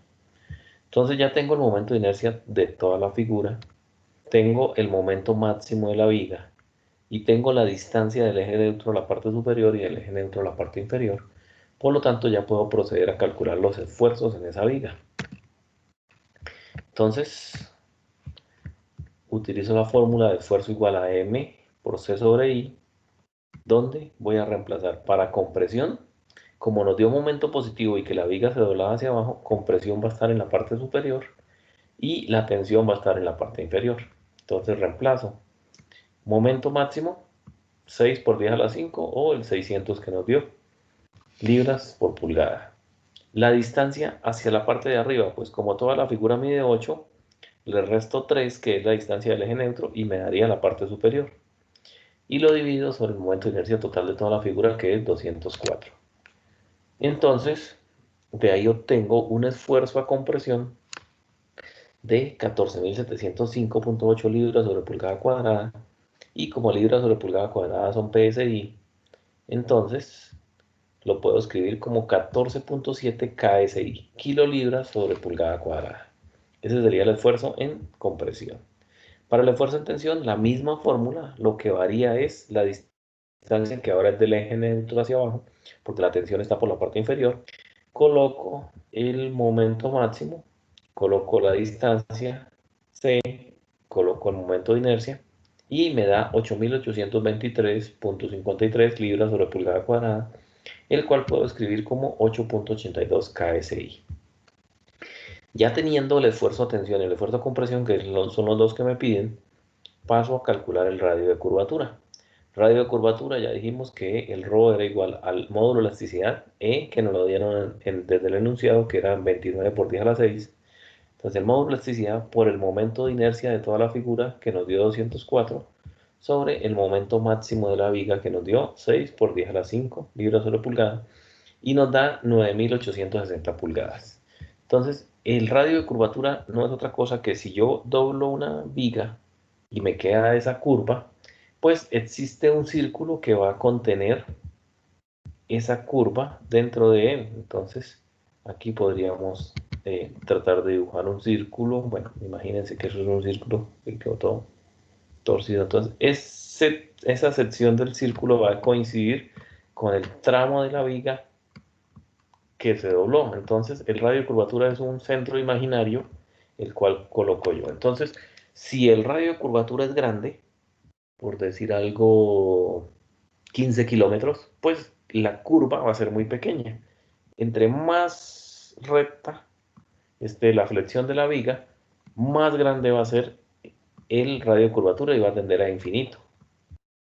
Speaker 1: Entonces ya tengo el momento de inercia de toda la figura, tengo el momento máximo de la viga y tengo la distancia del eje neutro a la parte superior y del eje neutro a la parte inferior. Por lo tanto, ya puedo proceder a calcular los esfuerzos en esa viga. Entonces, utilizo la fórmula de esfuerzo igual a M por C sobre I, donde voy a reemplazar para compresión. Como nos dio momento positivo y que la viga se doblaba hacia abajo, compresión va a estar en la parte superior y la tensión va a estar en la parte inferior. Entonces reemplazo momento máximo 6 por 10 a la 5 o el 600 que nos dio, libras por pulgada. La distancia hacia la parte de arriba, pues como toda la figura mide 8, le resto 3, que es la distancia del eje neutro, y me daría la parte superior. Y lo divido sobre el momento de inercia total de toda la figura, que es 204. Entonces, de ahí obtengo un esfuerzo a compresión de 14.705.8 libras sobre pulgada cuadrada. Y como libras sobre pulgada cuadrada son PSI, entonces lo puedo escribir como 14.7 KSI, kilolibras sobre pulgada cuadrada. Ese sería el esfuerzo en compresión. Para el esfuerzo en tensión, la misma fórmula, lo que varía es la distancia, que ahora es del eje neutro hacia abajo, porque la tensión está por la parte inferior. Coloco el momento máximo, coloco la distancia C, coloco el momento de inercia y me da 8.823.53 libras sobre pulgada cuadrada, el cual puedo escribir como 8.82 KSI. Ya teniendo el esfuerzo de tensión y el esfuerzo de compresión, que son los dos que me piden, paso a calcular el radio de curvatura. Radio de curvatura, ya dijimos que el ρ era igual al módulo de elasticidad E, que nos lo dieron desde el enunciado, que era 29 por 10 a la 6. Entonces el módulo de elasticidad por el momento de inercia de toda la figura, que nos dio 204, sobre el momento máximo de la viga, que nos dio 6 por 10 a la 5 libras sobre pulgada, y nos da 9.860 pulgadas. Entonces, el radio de curvatura no es otra cosa que si yo doblo una viga y me queda esa curva, pues existe un círculo que va a contener esa curva dentro de él. Entonces, aquí podríamos tratar de dibujar un círculo. Bueno, imagínense que eso es un círculo que quedó todo torcido. Entonces, esa sección del círculo va a coincidir con el tramo de la viga que se dobló. Entonces, el radio de curvatura es un centro imaginario, el cual coloco yo. Entonces, si el radio de curvatura es grande, por decir algo, 15 kilómetros, pues la curva va a ser muy pequeña. Entre más recta esté la flexión de la viga, más grande va a ser el radio de curvatura y va a tender a infinito.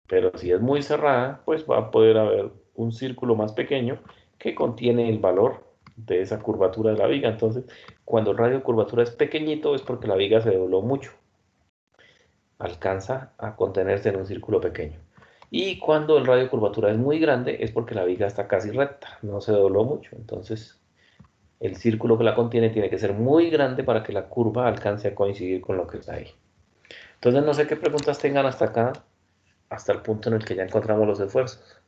Speaker 1: Pero si es muy cerrada, pues va a poder haber un círculo más pequeño que contiene el valor de esa curvatura de la viga. Entonces, cuando el radio de curvatura es pequeñito, es porque la viga se dobló mucho. Alcanza a contenerse en un círculo pequeño. Y cuando el radio de curvatura es muy grande, es porque la viga está casi recta, no se dobló mucho. Entonces, el círculo que la contiene tiene que ser muy grande para que la curva alcance a coincidir con lo que está ahí. Entonces, no sé qué preguntas tengan hasta acá, hasta el punto en el que ya encontramos los esfuerzos.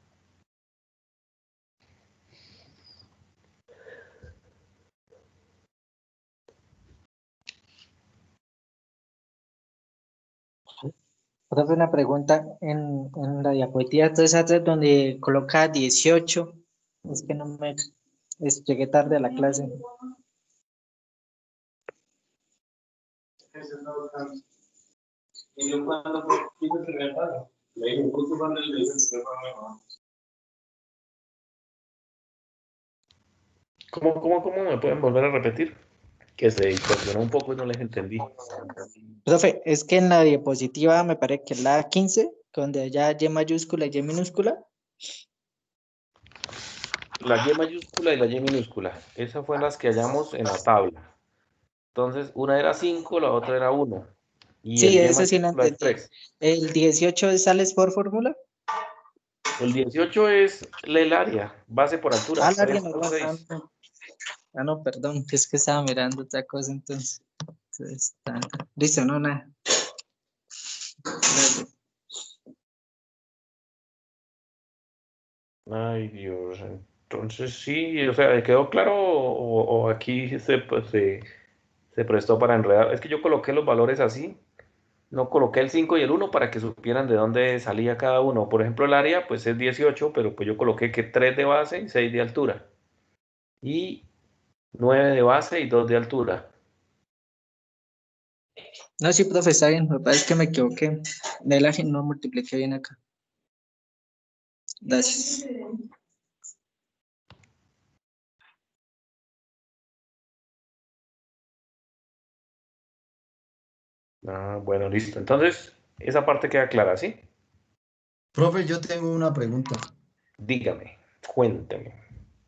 Speaker 3: Otra vez una pregunta en la diapositiva, entonces atrás donde coloca 18, es que no me llegué tarde a la clase.
Speaker 1: ¿Cómo me pueden volver a repetir? Que se distorsionó un poco y no les entendí.
Speaker 3: Profe, es que en la diapositiva me parece que es la 15, donde haya Y mayúscula y Y minúscula.
Speaker 1: La Y mayúscula y la Y minúscula. Esas fueron las que hallamos en la tabla. Entonces, una era 5, la otra era 1. Y el
Speaker 3: Sí,
Speaker 1: Y
Speaker 3: eso sí lo
Speaker 1: mayúscula es
Speaker 3: entendí.
Speaker 1: 3.
Speaker 3: ¿El 18 sales por fórmula?
Speaker 1: El 18 es el área, base por altura,
Speaker 3: Ah, el área
Speaker 1: 3 por
Speaker 3: normal.
Speaker 1: 6.
Speaker 3: No, perdón, que es que estaba mirando otra cosa entonces. Listo, no, nada. Gracias.
Speaker 1: Ay, Dios. Entonces sí, o sea, ¿quedó claro o aquí se prestó para enredar? Es que yo coloqué los valores así. No coloqué el 5 y el 1 para que supieran de dónde salía cada uno. Por ejemplo, el área pues es 18, pero pues yo coloqué que 3 de base y 6 de altura. Y 9 de base y 2 de altura.
Speaker 3: No, sí, profe, está bien. Lo que pasa es que me equivoqué. El área no multipliqué bien acá. Gracias.
Speaker 1: Ah, bueno, listo. Entonces, esa parte queda clara, ¿sí?
Speaker 4: Profe, yo tengo una pregunta.
Speaker 1: Dígame, cuénteme.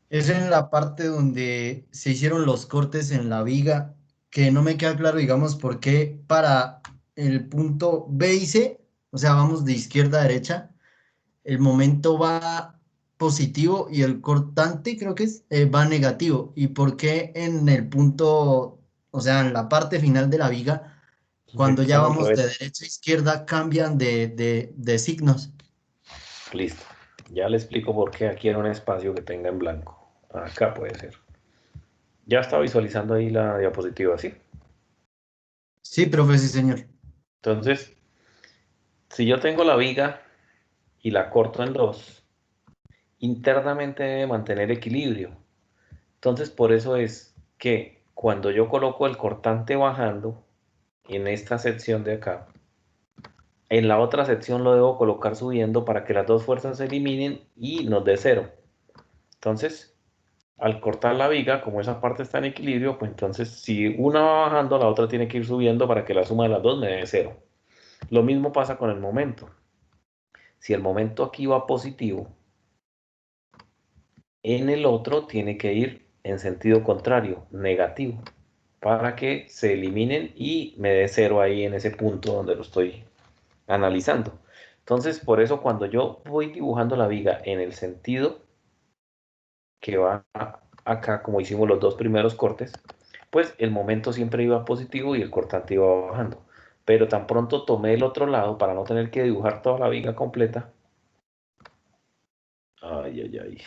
Speaker 4: Es en la parte donde se hicieron los cortes en la viga, que no me queda claro, digamos, por qué para el punto B y C, o sea, vamos de izquierda a derecha, el momento va positivo y el cortante, creo que es, va negativo. ¿Y por qué en el punto, o sea, en la parte final de la viga,
Speaker 1: Es
Speaker 4: cuando
Speaker 1: que
Speaker 4: ya
Speaker 1: están al
Speaker 4: vamos de
Speaker 1: revés.
Speaker 4: derecha a izquierda, cambian de signos?
Speaker 1: Listo. Ya le explico por qué aquí era un espacio que tenga en blanco. Acá puede ser. Ya está visualizando ahí la diapositiva, ¿sí?
Speaker 4: Sí, profe, sí, señor.
Speaker 1: Entonces, si yo tengo la viga y la corto en dos, internamente debe mantener equilibrio. Entonces, por eso es que cuando yo coloco el cortante bajando en esta sección de acá, en la otra sección lo debo colocar subiendo para que las dos fuerzas se eliminen y nos dé cero. Entonces, al cortar la viga, como esa parte está en equilibrio, pues entonces si una va bajando, la otra tiene que ir subiendo para que la suma de las dos me dé cero. Lo mismo pasa con el momento. Si el momento aquí va positivo, en el otro tiene que ir en sentido contrario, negativo, para que se eliminen y me dé cero ahí en ese punto donde lo estoy analizando. Entonces, por eso cuando yo voy dibujando la viga en el sentido que va acá, como hicimos los dos primeros cortes, pues el momento siempre iba positivo y el cortante iba bajando. Pero tan pronto tomé el otro lado para no tener que dibujar toda la viga completa. Ay, ay, ay.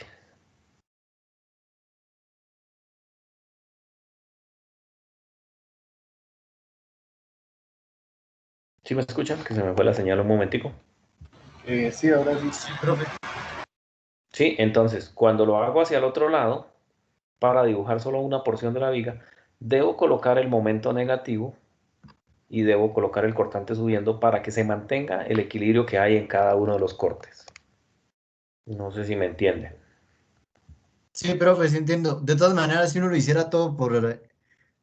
Speaker 1: ¿Sí me escuchan? Que se me fue la señal un momentico.
Speaker 2: Sí, ahora sí.
Speaker 4: Sí, profe.
Speaker 1: Sí, entonces, cuando lo hago hacia el otro lado, para dibujar solo una porción de la viga, debo colocar el momento negativo y debo colocar el cortante subiendo para que se mantenga el equilibrio que hay en cada uno de los cortes. No sé si me entienden.
Speaker 4: Sí, profe, sí entiendo. De todas maneras, si uno lo hiciera todo por,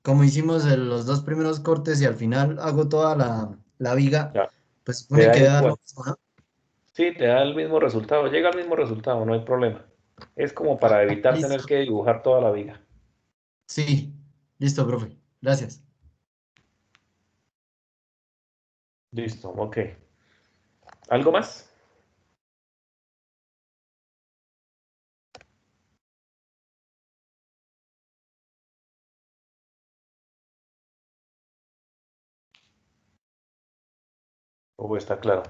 Speaker 4: como hicimos los dos primeros cortes y al final hago toda la viga,
Speaker 1: Ya,
Speaker 4: pues
Speaker 1: te
Speaker 4: supone
Speaker 1: da
Speaker 4: que da lo
Speaker 1: igual.
Speaker 4: mismo, ¿no?
Speaker 1: Sí, te da el mismo resultado. Llega al mismo resultado, no hay problema. Es como para evitar tener
Speaker 4: Listo.
Speaker 1: que dibujar toda la viga.
Speaker 4: Sí, listo, profe. Gracias.
Speaker 1: Listo, ok. ¿Algo más? ¿O está claro?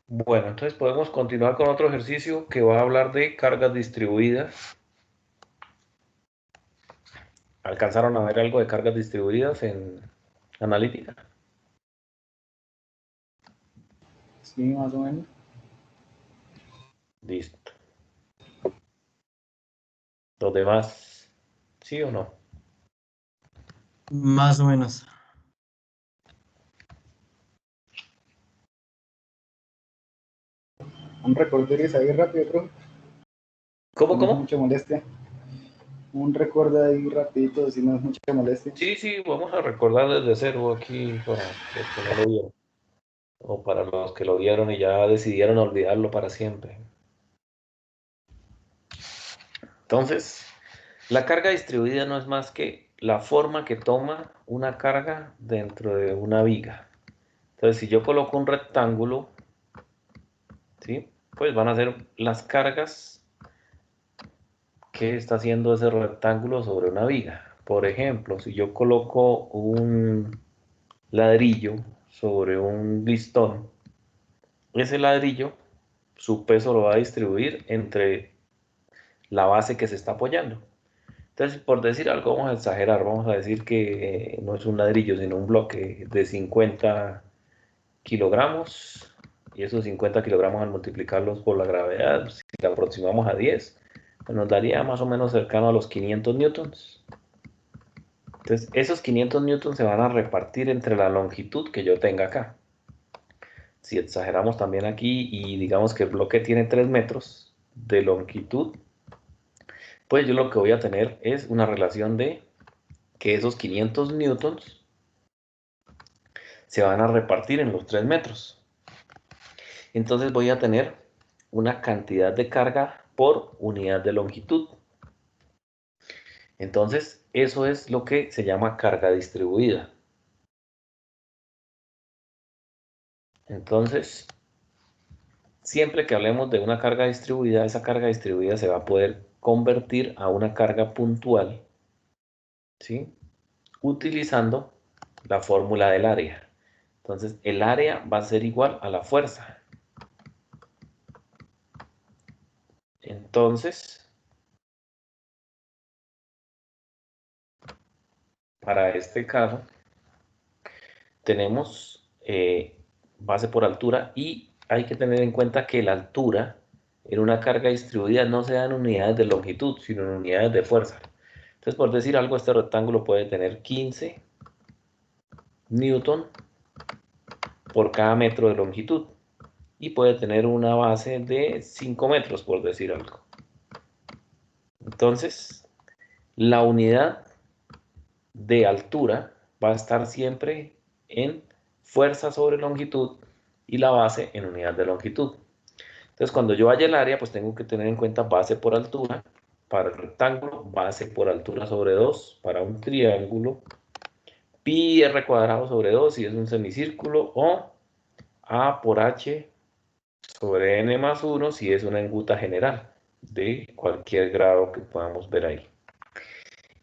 Speaker 1: Bueno, entonces podemos continuar con otro ejercicio que va a hablar de cargas distribuidas. ¿Alcanzaron a ver algo de cargas distribuidas en analítica?
Speaker 2: Sí, más o menos.
Speaker 1: Listo. ¿Los demás? ¿Sí o no?
Speaker 4: Más o menos.
Speaker 2: Un recorderis ahí rápido, bro.
Speaker 1: ¿Cómo,
Speaker 2: Si no es
Speaker 1: cómo?
Speaker 2: mucha molestia. Un recuerdo ahí rapidito, si no es mucha molestia.
Speaker 1: Sí, sí, vamos a recordar desde cero aquí para los que no lo vieron. O para los que lo vieron y ya decidieron olvidarlo para siempre. Entonces, la carga distribuida no es más que la forma que toma una carga dentro de una viga. Entonces, si yo coloco un rectángulo, ¿sí? Pues van a ser las cargas que está haciendo ese rectángulo sobre una viga. Por ejemplo, si yo coloco un ladrillo sobre un listón, ese ladrillo, su peso lo va a distribuir entre la base que se está apoyando. Entonces, por decir algo, vamos a exagerar, vamos a decir que no es un ladrillo, sino un bloque de 50 kilogramos, y esos 50 kilogramos al multiplicarlos por la gravedad, si la aproximamos a 10, pues nos daría más o menos cercano a los 500 newtons. Entonces, esos 500 newtons se van a repartir entre la longitud que yo tenga acá. Si exageramos también aquí y digamos que el bloque tiene 3 metros de longitud, pues yo lo que voy a tener es una relación de que esos 500 newtons se van a repartir en los 3 metros. Entonces voy a tener una cantidad de carga por unidad de longitud. Entonces, eso es lo que se llama carga distribuida. Entonces, siempre que hablemos de una carga distribuida, esa carga distribuida se va a poder convertir a una carga puntual, ¿sí? Utilizando la fórmula del área. Entonces, el área va a ser igual a la fuerza. Entonces, para este caso, tenemos base por altura y hay que tener en cuenta que la altura en una carga distribuida no se da en unidades de longitud, sino en unidades de fuerza. Entonces, por decir algo, este rectángulo puede tener 15 newton por cada metro de longitud y puede tener una base de 5 metros, por decir algo. Entonces, la unidad de altura va a estar siempre en fuerza sobre longitud y la base en unidad de longitud. Entonces, cuando yo vaya al área, pues tengo que tener en cuenta base por altura para el rectángulo, base por altura sobre 2 para un triángulo, pi r cuadrado sobre 2 si es un semicírculo, o a por h sobre n más 1 si es una enguta general de cualquier grado que podamos ver ahí.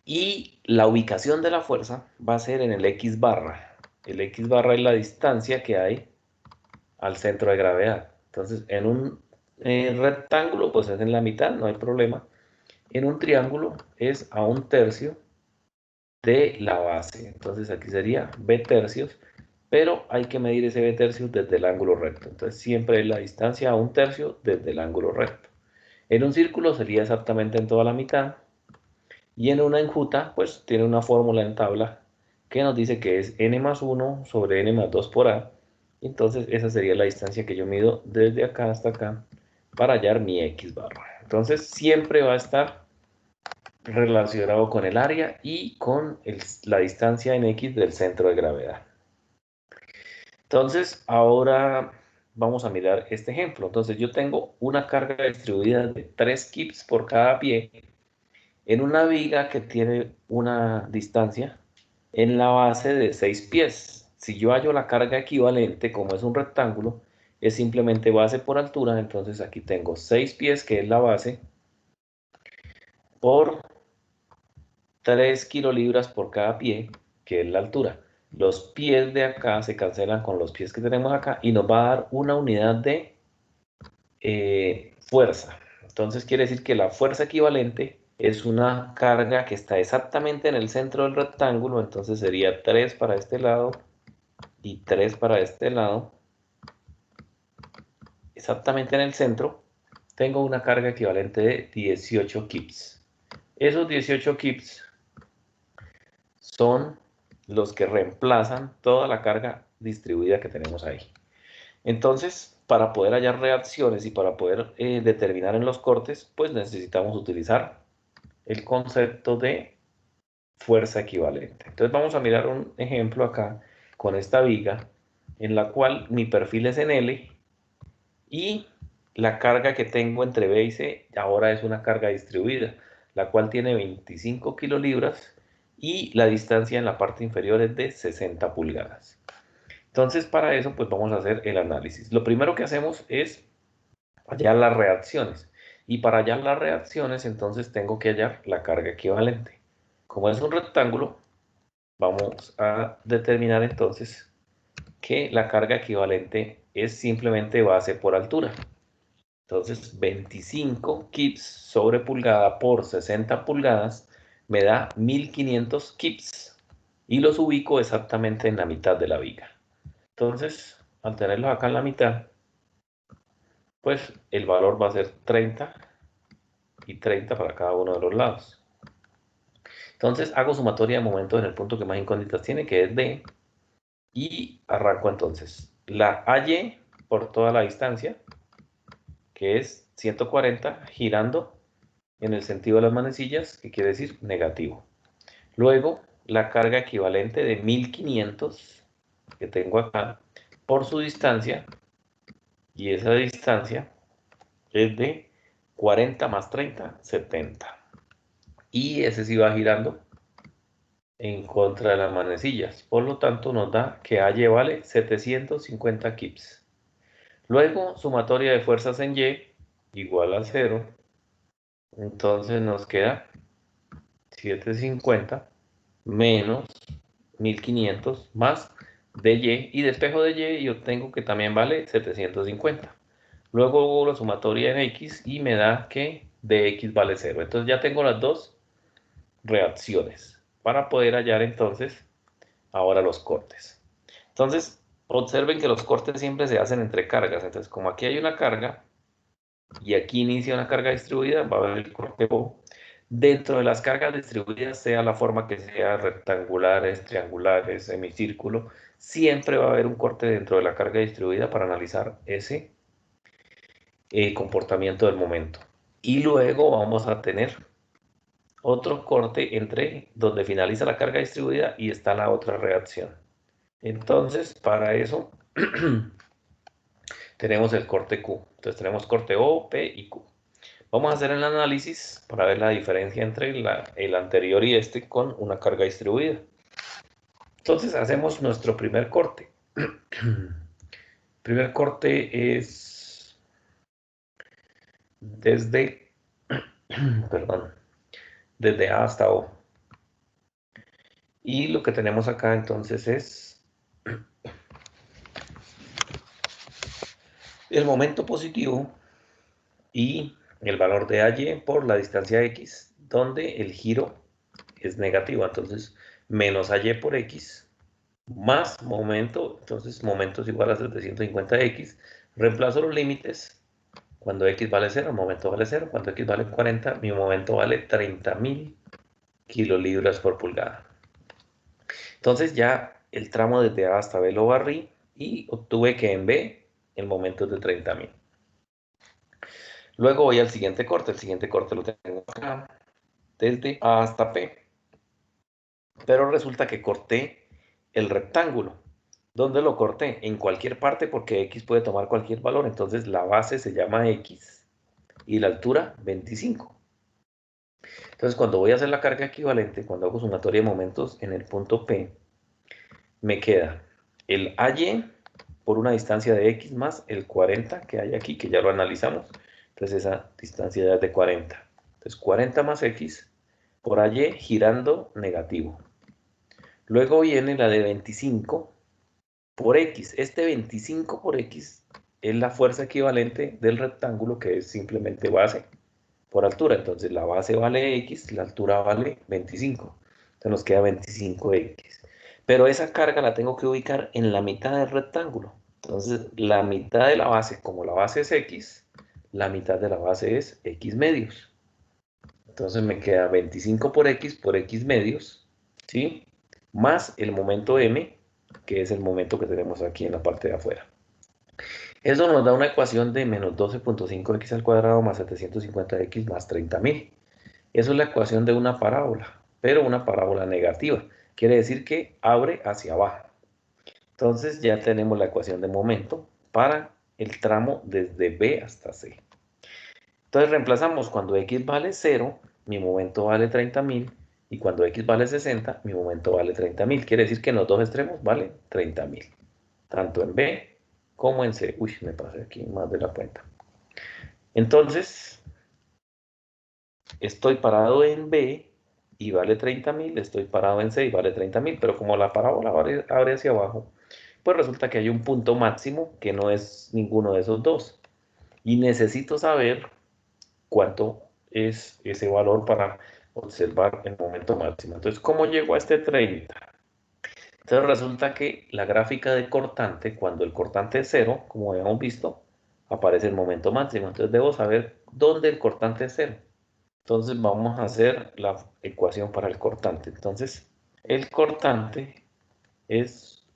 Speaker 1: Y la ubicación de la fuerza va a ser en el x barra. El x barra es la distancia que hay al centro de gravedad. Entonces, en un rectángulo, pues es en la mitad, no hay problema. En un triángulo es a un tercio de la base. Entonces, aquí sería b tercios, pero hay que medir ese b tercios desde el ángulo recto. Entonces, siempre es la distancia a un tercio desde el ángulo recto. En un círculo sería exactamente en toda la mitad. Y en una enjuta, pues tiene una fórmula en tabla que nos dice que es n más 1 sobre n más 2 por a. Entonces esa sería la distancia que yo mido desde acá hasta acá para hallar mi x barra. Entonces siempre va a estar relacionado con el área y con la distancia en x del centro de gravedad. Entonces ahora vamos a mirar este ejemplo. Entonces yo tengo una carga distribuida de 3 kips por cada pie en una viga que tiene una distancia en la base de 6 pies. Si yo hallo la carga equivalente, como es un rectángulo, es simplemente base por altura. Entonces aquí tengo 6 pies, que es la base, por 3 kilolibras por cada pie, que es la altura. Los pies de acá se cancelan con los pies que tenemos acá y nos va a dar una unidad de fuerza. Entonces quiere decir que la fuerza equivalente es una carga que está exactamente en el centro del rectángulo, entonces sería 3 para este lado y 3 para este lado. Exactamente en el centro tengo una carga equivalente de 18 kips. Esos 18 kips son los que reemplazan toda la carga distribuida que tenemos ahí. Entonces, para poder hallar reacciones y para poder determinar en los cortes, pues necesitamos utilizar el concepto de fuerza equivalente. Entonces vamos a mirar un ejemplo acá con esta viga en la cual mi perfil es en L y la carga que tengo entre B y C ahora es una carga distribuida, la cual tiene 25 kilolibras y la distancia en la parte inferior es de 60 pulgadas. Entonces para eso pues vamos a hacer el análisis. Lo primero que hacemos es hallar las reacciones y para hallar las reacciones entonces tengo que hallar la carga equivalente. Como es un rectángulo, vamos a determinar entonces que la carga equivalente es simplemente base por altura. Entonces 25 kips sobre pulgada por 60 pulgadas me da 1500 kips y los ubico exactamente en la mitad de la viga. Entonces, al tenerlos acá en la mitad, pues el valor va a ser 30 y 30 para cada uno de los lados. Entonces hago sumatoria de momentos en el punto que más incógnitas tiene, que es D, y arranco entonces la AY por toda la distancia, que es 140, girando en el sentido de las manecillas, que quiere decir negativo. Luego, la carga equivalente de 1500 que tengo acá por su distancia, y esa distancia es de 40 más 30, 70. Y ese sí va girando en contra de las manecillas. Por lo tanto, nos da que AY vale 750 kips. Luego, sumatoria de fuerzas en Y igual a 0. Entonces nos queda 750 menos 1500 más dy y despejo de y obtengo que también vale 750. Luego hago la sumatoria en x y me da que dx vale 0. Entonces ya tengo las dos reacciones para poder hallar entonces ahora los cortes. Entonces observen que los cortes siempre se hacen entre cargas. Entonces como aquí hay una carga y aquí inicia una carga distribuida, va a haber el corte O. Dentro de las cargas distribuidas, sea la forma que sea, rectangulares, triangulares, semicírculo, siempre va a haber un corte dentro de la carga distribuida para analizar ese comportamiento del momento. Y luego vamos a tener otro corte entre donde finaliza la carga distribuida y está la otra reacción. Entonces, para eso tenemos el corte Q. Entonces tenemos corte O, P y Q. Vamos a hacer el análisis para ver la diferencia entre el anterior y este con una carga distribuida. Entonces hacemos nuestro primer corte. El primer corte es desde, perdón, desde A hasta O. Y lo que tenemos acá entonces es el momento positivo y el valor de AY por la distancia X, donde el giro es negativo. Entonces, menos AY por X más momento, entonces momento es igual a 750x, reemplazo los límites, cuando x vale 0, el momento vale 0, cuando x vale 40, mi momento vale 30.000 kilolibras por pulgada. Entonces ya el tramo desde A hasta B lo barrí y obtuve que en B el momento es de 30.000. Luego voy al siguiente corte, el siguiente corte lo tengo acá, desde A hasta P. Pero resulta que corté el rectángulo. ¿Dónde lo corté? En cualquier parte porque x puede tomar cualquier valor. Entonces la base se llama x y la altura 25. Entonces cuando voy a hacer la carga equivalente, cuando hago sumatoria de momentos en el punto P, me queda el AY por una distancia de x más el 40 que hay aquí, que ya lo analizamos. Entonces esa distancia ya es de 40. Entonces 40 más x por AY girando negativo. Luego viene la de 25 por X. Este 25 por X es la fuerza equivalente del rectángulo, que es simplemente base por altura. Entonces la base vale X, la altura vale 25. Entonces nos queda 25X. Pero esa carga la tengo que ubicar en la mitad del rectángulo. Entonces la mitad de la base, como la base es X, la mitad de la base es X medios. Entonces me queda 25 por X medios, ¿sí? Más el momento M, que es el momento que tenemos aquí en la parte de afuera. Eso nos da una ecuación de menos 12.5x al cuadrado más 750x más 30.000. Eso es la ecuación de una parábola, pero una parábola negativa. Quiere decir que abre hacia abajo. Entonces ya tenemos la ecuación de momento para el tramo desde B hasta C. Entonces reemplazamos cuando x vale 0, mi momento vale 30.000, y cuando x vale 60, mi momento vale 30.000. Quiere decir que en los dos extremos vale 30.000, tanto en B como en C. Uy, me pasé aquí más de la cuenta. Entonces, estoy parado en B y vale 30.000, estoy parado en C y vale 30.000, pero como la parábola abre hacia abajo, pues resulta que hay un punto máximo que no es ninguno de esos dos. Y necesito saber cuánto es ese valor para observar el momento máximo. Entonces, ¿cómo llego a este 30? Entonces resulta que la gráfica de cortante, cuando el cortante es 0, como habíamos visto, aparece el momento máximo. Entonces debo saber dónde el cortante es 0. Entonces vamos a hacer la ecuación para el cortante. Entonces, el cortante es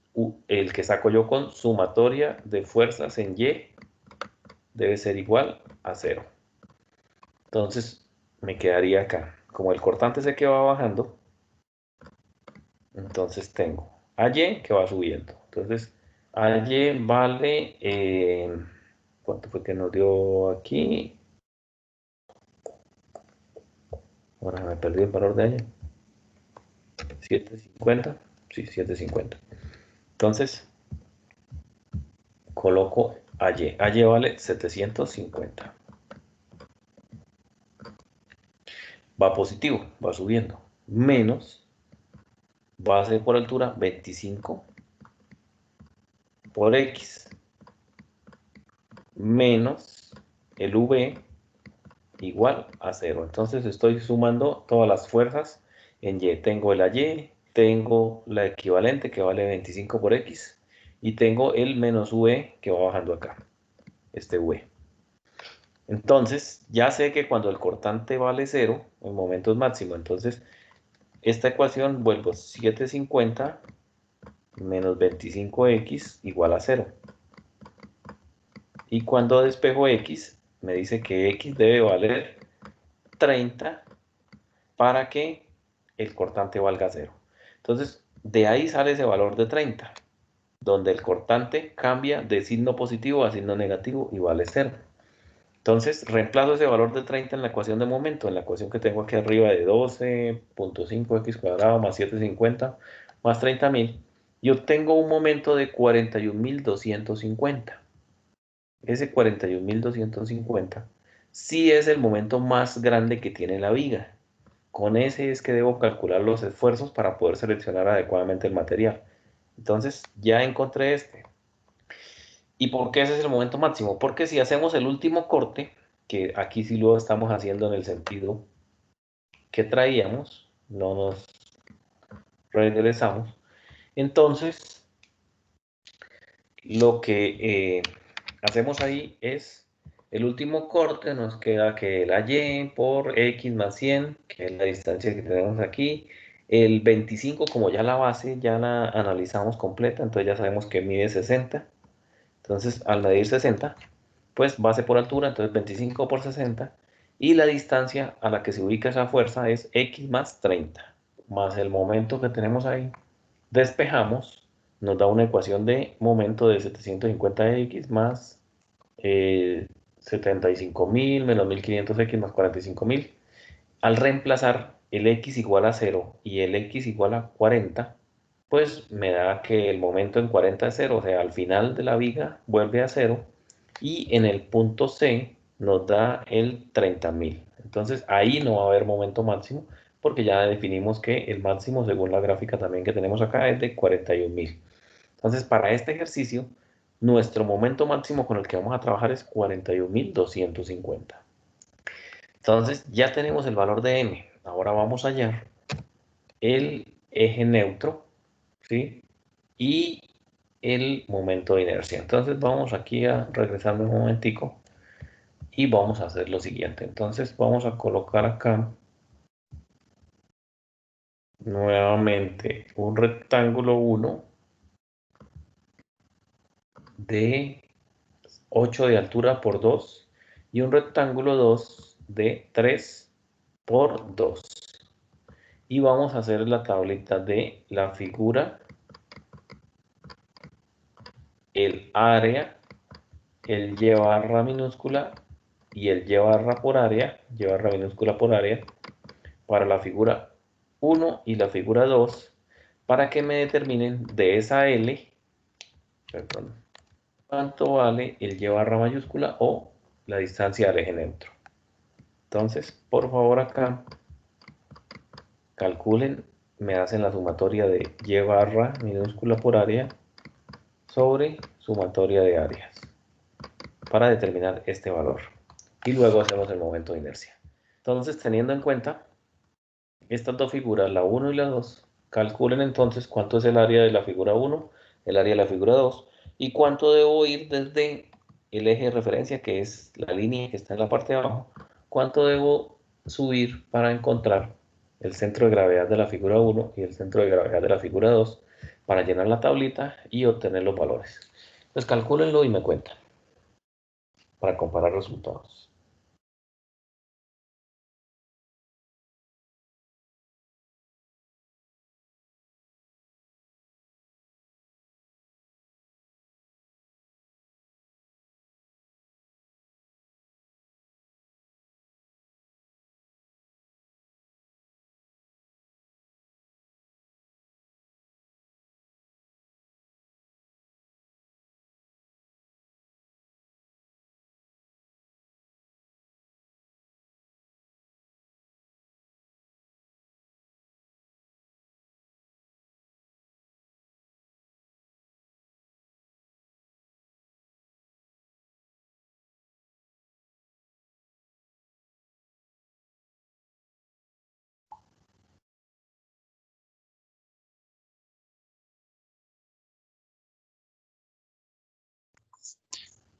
Speaker 1: el que saco yo con sumatoria de fuerzas en Y, debe ser igual a 0. Entonces, me quedaría acá. Como el cortante sé que va bajando, entonces tengo AY que va subiendo. Entonces, AY vale, ¿cuánto fue que nos dio aquí? Ahora me perdí el valor de AY. 750. Sí, 750. Entonces, coloco AY. AY vale 750. Va positivo, va subiendo. Menos base por altura 25 por X. Menos el V igual a 0. Entonces estoy sumando todas las fuerzas en Y. Tengo el AY, tengo la equivalente que vale 25 por X y tengo el menos V que va bajando acá, este V. Entonces ya sé que cuando el cortante vale 0, el momento es máximo. Entonces esta ecuación vuelvo 750 menos 25x igual a 0. Y cuando despejo x, me dice que x debe valer 30 para que el cortante valga 0. Entonces, de ahí sale ese valor de 30, donde el cortante cambia de signo positivo a signo negativo y vale 0. Entonces, reemplazo ese valor de 30 en la ecuación de momento, en la ecuación que tengo aquí arriba de 12.5x cuadrado más 750 más 30.000, y obtengo un momento de 41.250. Ese 41.250 sí es el momento más grande que tiene la viga. Con ese es que debo calcular los esfuerzos para poder seleccionar adecuadamente el material. Entonces ya encontré este. ¿Y por qué ese es el momento máximo? Porque si hacemos el último corte, que aquí sí lo estamos haciendo en el sentido que traíamos, no nos regresamos, entonces lo que hacemos ahí es el último corte, nos queda que la Y por X más 100, que es la distancia que tenemos aquí. El 25, como ya la base ya la analizamos completa, entonces ya sabemos que mide 60. Entonces, al medir 60, pues base por altura, entonces 25 por 60. Y la distancia a la que se ubica esa fuerza es X más 30, más el momento que tenemos ahí. Despejamos, nos da una ecuación de momento de 750x más 75.000 menos 1.500x más 45.000. Al reemplazar el x igual a 0 y el x igual a 40, pues me da que el momento en 40 es 0, o sea, al final de la viga vuelve a 0, y en el punto C nos da el 30.000. Entonces ahí no va a haber momento máximo, porque ya definimos que el máximo, según la gráfica también que tenemos acá, es de 41.000. Entonces, para este ejercicio, nuestro momento máximo con el que vamos a trabajar es 41.250. Entonces ya tenemos el valor de m. Ahora vamos a hallar el eje neutro, ¿sí? Y el momento de inercia. Entonces vamos aquí a regresarme un momentico y vamos a hacer lo siguiente. Entonces vamos a colocar acá nuevamente un rectángulo 1 de 8 de altura por 2 y un rectángulo 2 de 3 por 2. Y vamos a hacer la tablita de la figura, el área, el y barra minúscula y el y barra por área, y barra minúscula por área, para la figura 1 y la figura 2, para que me determinen de esa L, perdón, cuánto vale el y barra mayúscula o la distancia del eje neutro. Entonces, por favor acá, calculen, me hacen la sumatoria de y barra minúscula por área sobre sumatoria de áreas para determinar este valor. Y luego hacemos el momento de inercia. Entonces, teniendo en cuenta estas dos figuras, la 1 y la 2, calculen entonces cuánto es el área de la figura 1, el área de la figura 2, y cuánto debo ir desde el eje de referencia, que es la línea que está en la parte de abajo, cuánto debo subir para encontrar el centro de gravedad de la figura 1 y el centro de gravedad de la figura 2, para llenar la tablita y obtener los valores. Entonces calcúlenlo y me cuentan, para comparar resultados.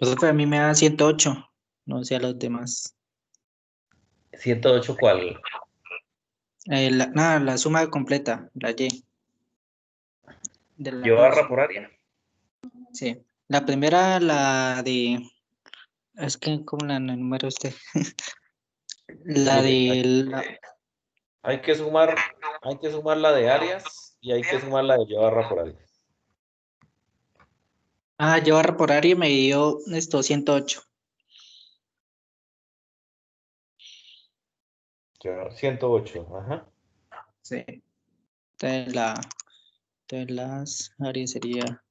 Speaker 3: Pues a mí me da 108, no sé a los demás.
Speaker 1: 108, ¿cuál?
Speaker 3: Nada, la suma completa, la Y. De
Speaker 1: ¿Y
Speaker 3: las
Speaker 1: barra
Speaker 3: dos.
Speaker 1: por área?
Speaker 3: Sí. La primera, la de. Es que, ¿cómo la enumera usted? La
Speaker 1: Mire,
Speaker 3: de.
Speaker 1: hay que sumar la de áreas y hay que sumar la de y barra por área.
Speaker 3: Yo barra por área me dio esto 108.
Speaker 1: Ya, 108, ajá.
Speaker 3: Sí. Entonces, entonces las áreas sería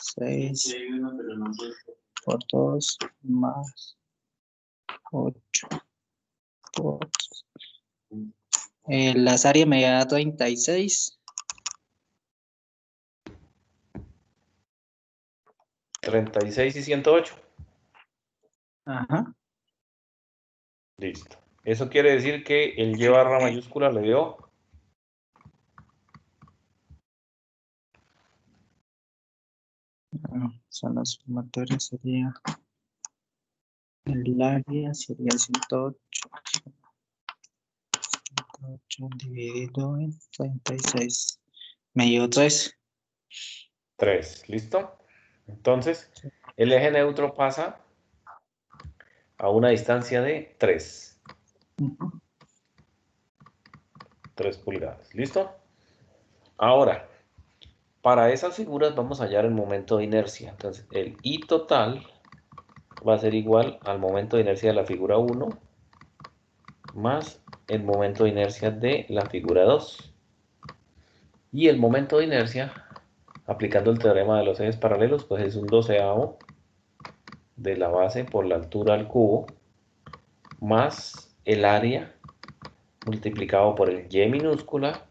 Speaker 3: 6 por 2 más 8 por 2. Las áreas me da 36.
Speaker 1: 36 y 108.
Speaker 3: Ajá.
Speaker 1: Listo. Eso quiere decir que el y barra mayúscula le dio
Speaker 3: Son las sumatorias, sería el área, sería 108. 108 dividido en 36. Me dio 3.
Speaker 1: 3. ¿Listo? Entonces, el eje neutro pasa a una distancia de 3. 3 pulgadas. ¿Listo? Ahora, para esas figuras vamos a hallar el momento de inercia. Entonces, el I total va a ser igual al momento de inercia de la figura 1 más el momento de inercia de la figura 2. Y el momento de inercia, aplicando el teorema de los ejes paralelos, pues es un 12avo de la base por la altura al cubo más el área multiplicado por el y minúscula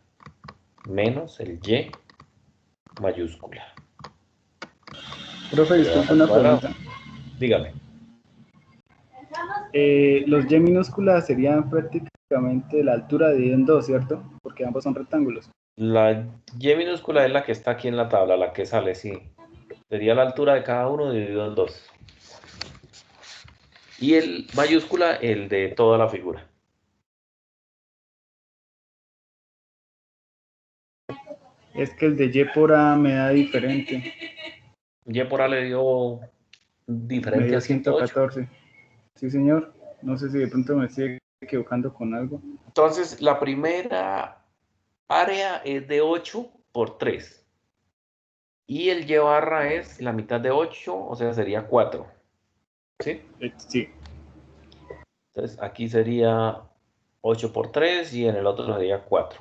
Speaker 1: menos el y mayúscula.
Speaker 2: Profe, disculpe una pregunta.
Speaker 1: Dígame.
Speaker 2: Los Y minúsculas serían prácticamente la altura dividida en dos, ¿cierto? Porque ambos son rectángulos.
Speaker 1: La Y minúscula es la que está aquí en la tabla, la que sale, sí. Sería la altura de cada uno dividido en 2. Y el mayúscula, el de toda la figura.
Speaker 2: Es que el de Y por A me da diferente.
Speaker 1: Y por A le dio
Speaker 2: Me
Speaker 1: diferente
Speaker 2: dio
Speaker 1: a 108.
Speaker 2: 114. Sí, señor. No sé si de pronto me estoy equivocando con algo.
Speaker 1: Entonces, la primera área es de 8 por 3. Y el Y barra es la mitad de 8, o sea, sería 4. ¿Sí?
Speaker 2: Sí.
Speaker 1: Entonces, aquí sería 8 por 3 y en el otro sería 4.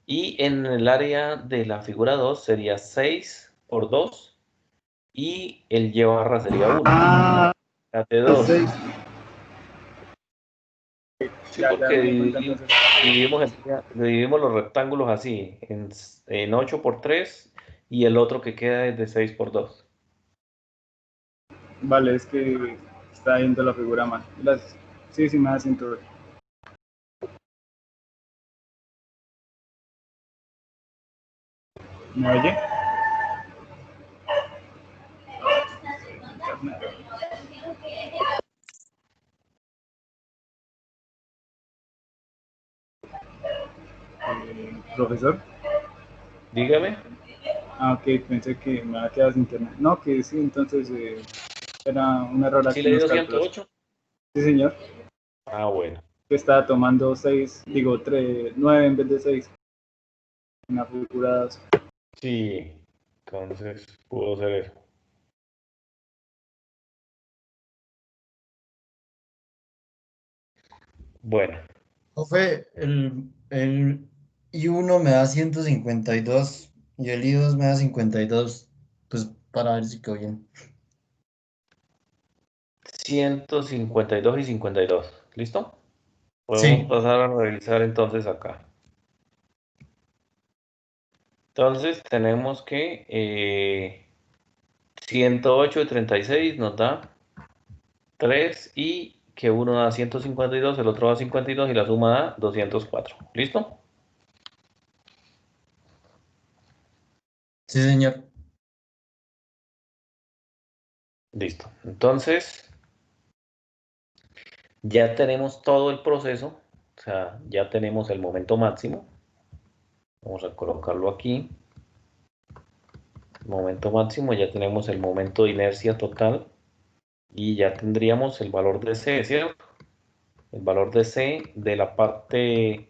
Speaker 1: Y en el área de la figura 2 sería 6 por 2 y el Y barra sería 1.
Speaker 2: Ah,
Speaker 1: Fíjate 2.
Speaker 2: 6.
Speaker 1: Sí,
Speaker 2: Ya
Speaker 1: porque
Speaker 2: me di cuenta entonces.
Speaker 1: dividimos los rectángulos así, en 8 por 3 y el otro que queda es de 6 por 2.
Speaker 2: Vale, es que está viendo la figura mal. Gracias. Sí, sí, me da 108. ¿Me oye? Profesor.
Speaker 1: Dígame.
Speaker 2: Ah, ok, pensé que me había quedado sin internet. No, que sí, entonces era un error
Speaker 1: ¿Sí
Speaker 2: aquí
Speaker 1: le
Speaker 2: en los
Speaker 1: dio
Speaker 2: cálculos.
Speaker 1: 108?
Speaker 2: Sí, señor.
Speaker 1: Ah, bueno.
Speaker 2: Que estaba tomando 6, digo 3, 9 en vez de 6. En la figura 2.
Speaker 1: Sí, entonces pudo ser eso. Bueno,
Speaker 4: Profe, el I1 me da 152 y el I2 me da 52. Pues para ver si quedó bien.
Speaker 1: 152 y 52. ¿Listo? Podemos
Speaker 4: Sí,
Speaker 1: pasar a revisar entonces acá. Entonces tenemos que 108 y 36 nos da 3 y que uno da 152, el otro da 52 y la suma da 204. ¿Listo?
Speaker 4: sí, señor.
Speaker 1: Listo. Entonces ya tenemos todo el proceso, o sea, ya tenemos el momento máximo. Vamos a colocarlo aquí. Momento máximo, ya tenemos el momento de inercia total y ya tendríamos el valor de C, ¿cierto? El valor de C de la parte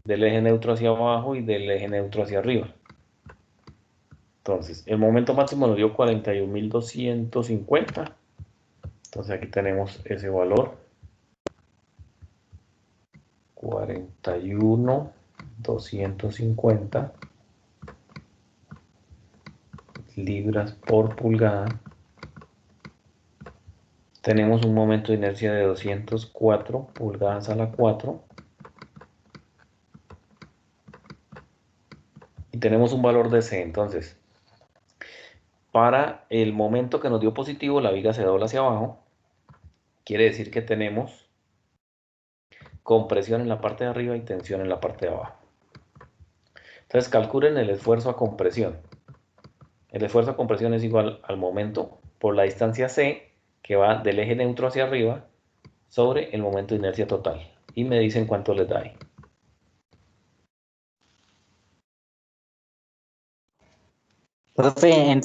Speaker 1: del eje neutro hacia abajo y del eje neutro hacia arriba. Entonces, el momento máximo nos dio 41.250. Entonces aquí tenemos ese valor. 41.250 libras por pulgada. Tenemos un momento de inercia de 204 pulgadas a la 4. Y tenemos un valor de C. Entonces, para el momento que nos dio positivo, la viga se dobla hacia abajo. Quiere decir que tenemos compresión en la parte de arriba y tensión en la parte de abajo. Entonces, calculen el esfuerzo a compresión. El esfuerzo a compresión es igual al momento por la distancia C, que va del eje neutro hacia arriba, sobre el momento de inercia total. Y me dicen cuánto les da ahí.
Speaker 3: Profe, en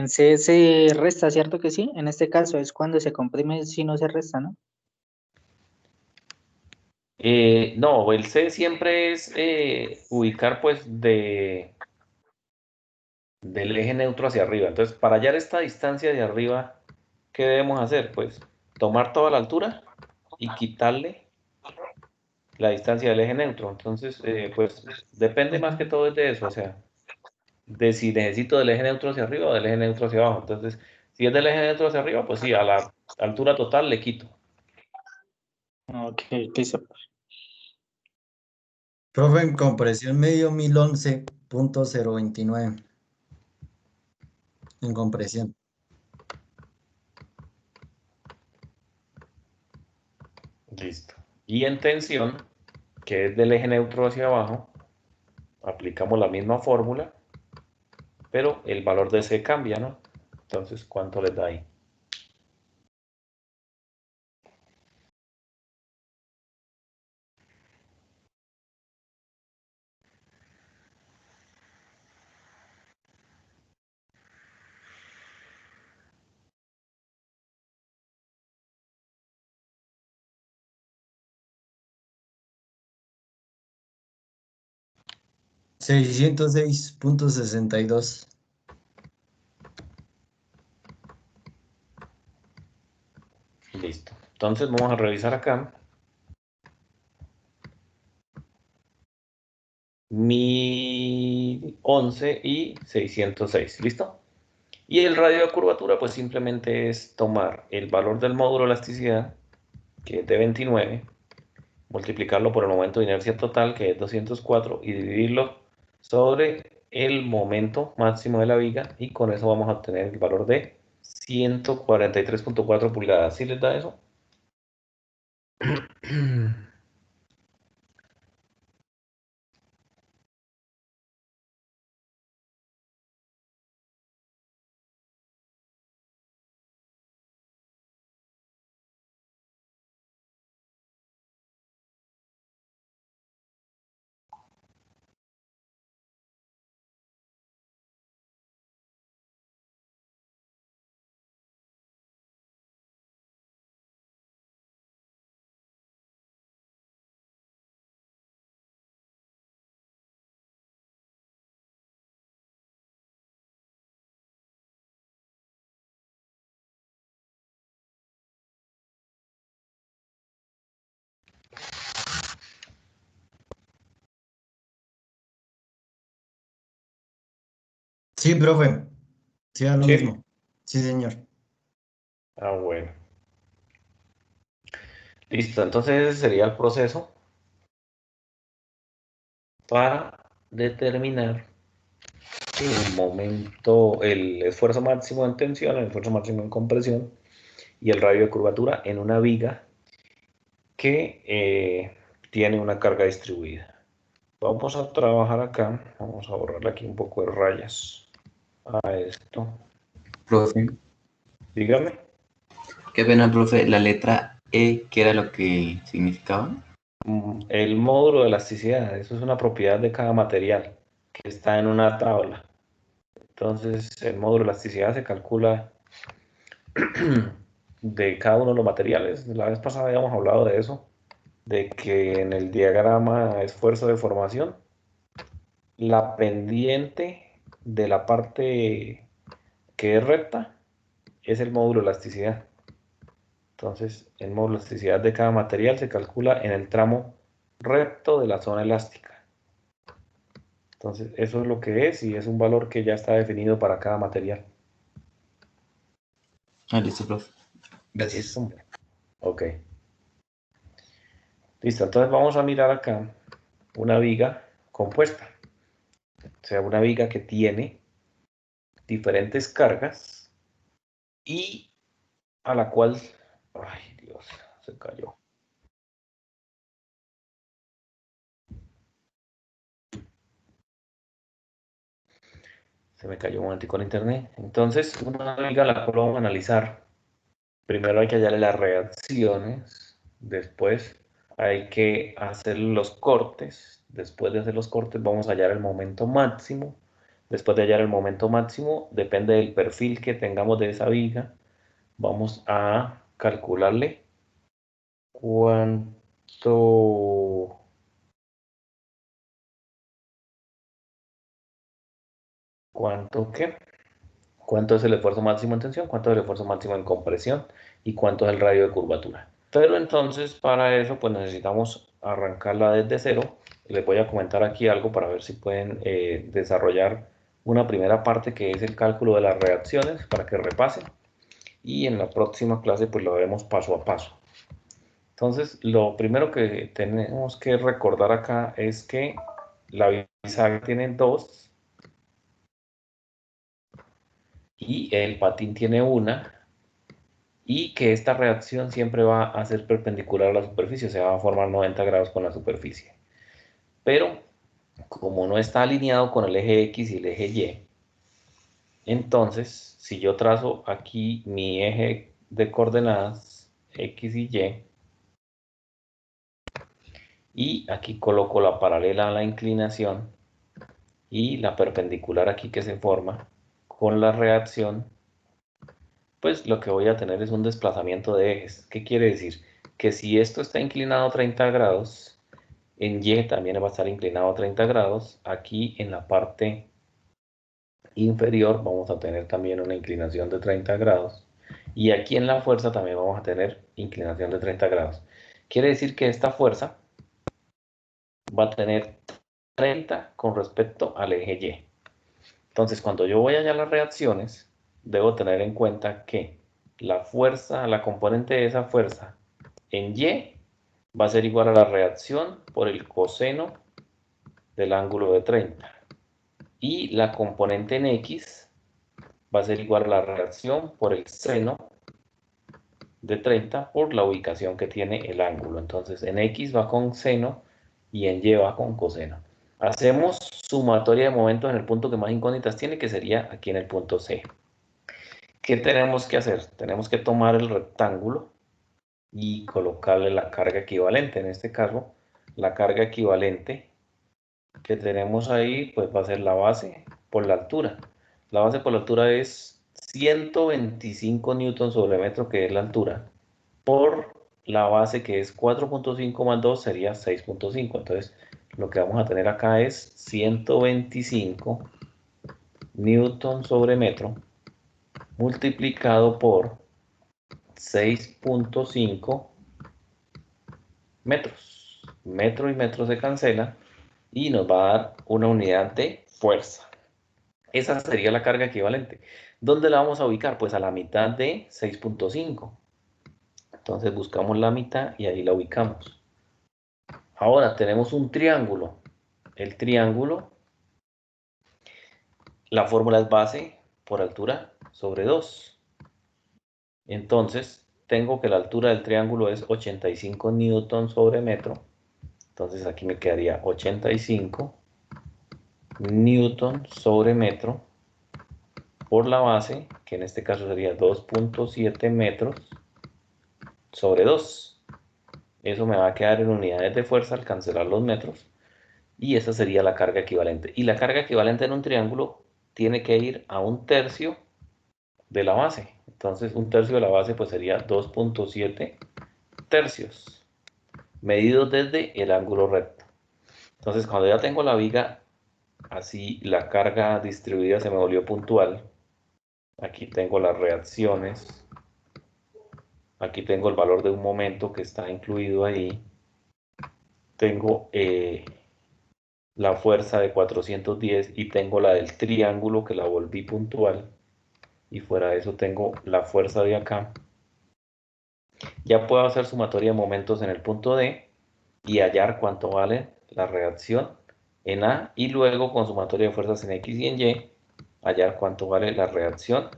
Speaker 3: C se resta, ¿cierto que sí? En este caso es cuando se comprime si no se resta, ¿no?
Speaker 1: No, el C siempre es ubicar pues del eje neutro hacia arriba. Entonces, para hallar esta distancia de arriba, ¿qué debemos hacer? Pues tomar toda la altura y quitarle la distancia del eje neutro. Entonces, pues depende más que todo de eso, o sea, de si necesito del eje neutro hacia arriba o del eje neutro hacia abajo. Entonces, si es del eje neutro hacia arriba, pues sí, a la altura total le quito.
Speaker 3: Ok, listo.
Speaker 4: Profe, en compresión medio 1011.029. En compresión.
Speaker 1: Listo. Y en tensión, que es del eje neutro hacia abajo, aplicamos la misma fórmula, pero el valor de C cambia, ¿no? Entonces, ¿cuánto les da ahí?
Speaker 4: $606.62.
Speaker 1: Listo. Entonces, vamos a revisar acá. 1011 y 606. ¿Listo? Y el radio de curvatura, pues simplemente es tomar el valor del módulo de elasticidad, que es de 29, multiplicarlo por el momento de inercia total, que es 204, y dividirlo sobre el momento máximo de la viga, y con eso vamos a obtener el valor de 143.4 pulgadas. ¿Sí les da eso?
Speaker 4: Sí, profe. Sí, da lo
Speaker 1: Sí.
Speaker 4: mismo. Sí, señor.
Speaker 1: Ah, bueno. Listo, entonces ese sería el proceso para determinar el momento, el esfuerzo máximo en tensión, el esfuerzo máximo en compresión y el radio de curvatura en una viga que tiene una carga distribuida. Vamos a trabajar acá, vamos a borrarle aquí un poco de rayas a esto.
Speaker 5: Profe,
Speaker 1: Dígame.
Speaker 5: qué pena, profe, la letra E, ¿qué era lo que significaba?
Speaker 1: El módulo de elasticidad, eso es una propiedad de cada material que está en una tabla. Entonces, el módulo de elasticidad se calcula de cada uno de los materiales. La vez pasada habíamos hablado de eso, de que en el diagrama esfuerzo de formación, la pendiente de la parte que es recta es el módulo de elasticidad. Entonces, el módulo de elasticidad de cada material se calcula en el tramo recto de la zona elástica. Entonces, eso es lo que es y es un valor que ya está definido para cada material.
Speaker 5: Ah, listo, profe.
Speaker 1: Listo,
Speaker 5: Gracias.
Speaker 1: hombre. Ok. Listo, entonces vamos a mirar acá una viga compuesta. O sea, una viga que tiene diferentes cargas y a la cual... Ay, Dios, se cayó. Se me cayó un momentico en internet. Entonces, una viga la cual vamos a analizar. Primero hay que hallarle las reacciones, después hay que hacer los cortes, después de hacer los cortes vamos a hallar el momento máximo, después de hallar el momento máximo, depende del perfil que tengamos de esa viga, vamos a calcularle cuánto, ¿qué? Cuánto es el esfuerzo máximo en tensión, cuánto es el esfuerzo máximo en compresión y cuánto es el radio de curvatura. Pero entonces para eso pues necesitamos arrancarla desde cero. Les voy a comentar aquí algo para ver si pueden desarrollar una primera parte que es el cálculo de las reacciones para que repasen y en la próxima clase pues lo veremos paso a paso. Entonces lo primero que tenemos que recordar acá es que la bisagra tiene dos y el patín tiene una. y que esta reacción siempre va a ser perpendicular a la superficie, o sea, va a formar 90 grados con la superficie. Pero como no está alineado con el eje X y el eje Y, entonces si yo trazo aquí mi eje de coordenadas X y Y aquí coloco la paralela a la inclinación y la perpendicular aquí que se forma con la reacción, pues lo que voy a tener es un desplazamiento de ejes. ¿Qué quiere decir? Que si esto está inclinado 30 grados, en Y también va a estar inclinado 30 grados. Aquí en la parte inferior vamos a tener también una inclinación de 30 grados. Y aquí en la fuerza también vamos a tener inclinación de 30 grados. Quiere decir que esta fuerza va a tener 30 con respecto al eje Y. Entonces, cuando yo voy a hallar las reacciones, debo tener en cuenta que la fuerza, la componente de esa fuerza en Y va a ser igual a la reacción por el coseno del ángulo de 30. Y la componente en X va a ser igual a la reacción por el seno de 30 por la ubicación que tiene el ángulo. Entonces, en X va con seno y en Y va con coseno. Hacemos sumatoria de momentos en el punto que más incógnitas tiene, que sería aquí en el punto C. ¿Qué tenemos que hacer? Tenemos que tomar el rectángulo y colocarle la carga equivalente. En este caso, la carga equivalente que tenemos ahí, pues va a ser la base por la altura. La base por la altura es 125 newton sobre metro, que es la altura, por la base que es 4.5 más 2 sería 6.5. Entonces, lo que vamos a tener acá es 125 newton sobre metro multiplicado por 6.5 metros. Metro y metro se cancelan y nos va a dar una unidad de fuerza. Esa sería la carga equivalente. ¿Dónde la vamos a ubicar? Pues a la mitad de 6.5. Entonces buscamos la mitad y ahí la ubicamos. Ahora tenemos un triángulo. El triángulo, la fórmula es base por altura sobre 2. Entonces tengo que la altura del triángulo es 85 newton sobre metro. Entonces aquí me quedaría 85 newton sobre metro por la base, que en este caso sería 2.7 metros sobre 2. Eso me va a quedar en unidades de fuerza al cancelar los metros. Y esa sería la carga equivalente. Y la carga equivalente en un triángulo tiene que ir a un tercio de la base. Entonces un tercio de la base pues sería 2.7 tercios, medidos desde el ángulo recto. Entonces cuando ya tengo la viga así, la carga distribuida se me volvió puntual. Aquí tengo las reacciones. Aquí tengo el valor de un momento que está incluido ahí. Tengo la fuerza de 410 y tengo la del triángulo que la volví puntual. Y fuera de eso tengo la fuerza de acá. Ya puedo hacer sumatoria de momentos en el punto D y hallar cuánto vale la reacción en A, y luego con sumatoria de fuerzas en X y en Y hallar cuánto vale la reacción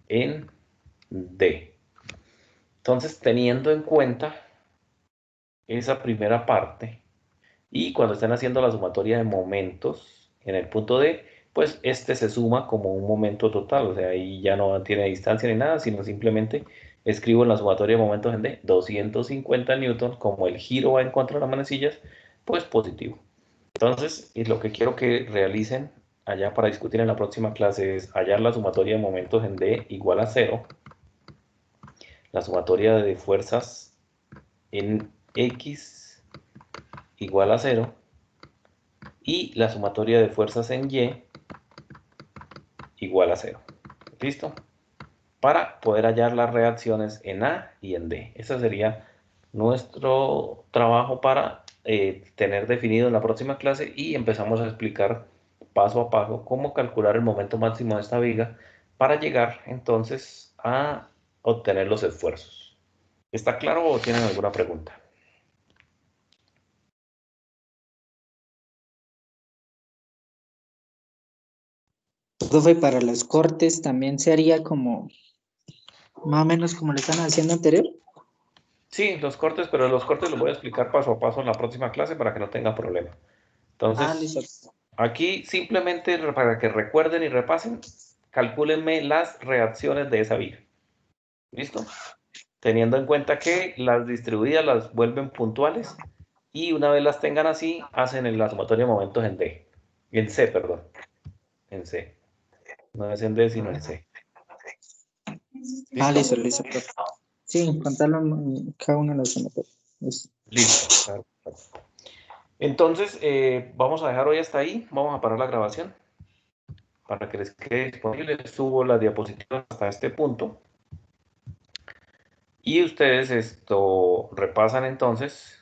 Speaker 1: en D. Entonces, teniendo en cuenta esa primera parte, y cuando estén haciendo la sumatoria de momentos en el punto D, pues este se suma como un momento total, o sea, ahí ya no tiene distancia ni nada, sino simplemente escribo en la sumatoria de momentos en D 250 newtons, como el giro va en contra de las manecillas, pues positivo. Entonces, y lo que quiero que realicen allá para discutir en la próxima clase es hallar la sumatoria de momentos en D igual a 0, la sumatoria de fuerzas en X igual a 0, y la sumatoria de fuerzas en Y igual a 0. ¿Listo? Para poder hallar las reacciones en A y en D. Ese sería nuestro trabajo para tener definido en la próxima clase, y empezamos a explicar paso a paso cómo calcular el momento máximo de esta viga para llegar entonces a obtener los esfuerzos. ¿Está claro o tienen alguna pregunta?
Speaker 3: Profe, para los cortes también se haría como Más o menos como lo están haciendo anterior.
Speaker 1: Sí, los cortes, pero los cortes los voy a explicar paso a paso en la próxima clase para que no tenga problema.
Speaker 3: Ah, listo.
Speaker 1: Entonces, aquí simplemente para que recuerden y repasen, calcúlenme las reacciones de esa viga. ¿Listo? Teniendo en cuenta que las distribuidas las vuelven puntuales y una vez las tengan así, hacen la sumatoria de momentos en D. En C, perdón. En C. No es en D, sino en C.
Speaker 3: Ah,
Speaker 1: ¿Listo?
Speaker 3: listo, profe. Sí, contarlo en cada una de las zonas. Listo.
Speaker 1: Listo. Claro. Entonces, vamos a dejar hoy hasta ahí. Vamos a parar la grabación para que les quede disponible. Subo la diapositiva hasta este punto. Y ustedes repasan entonces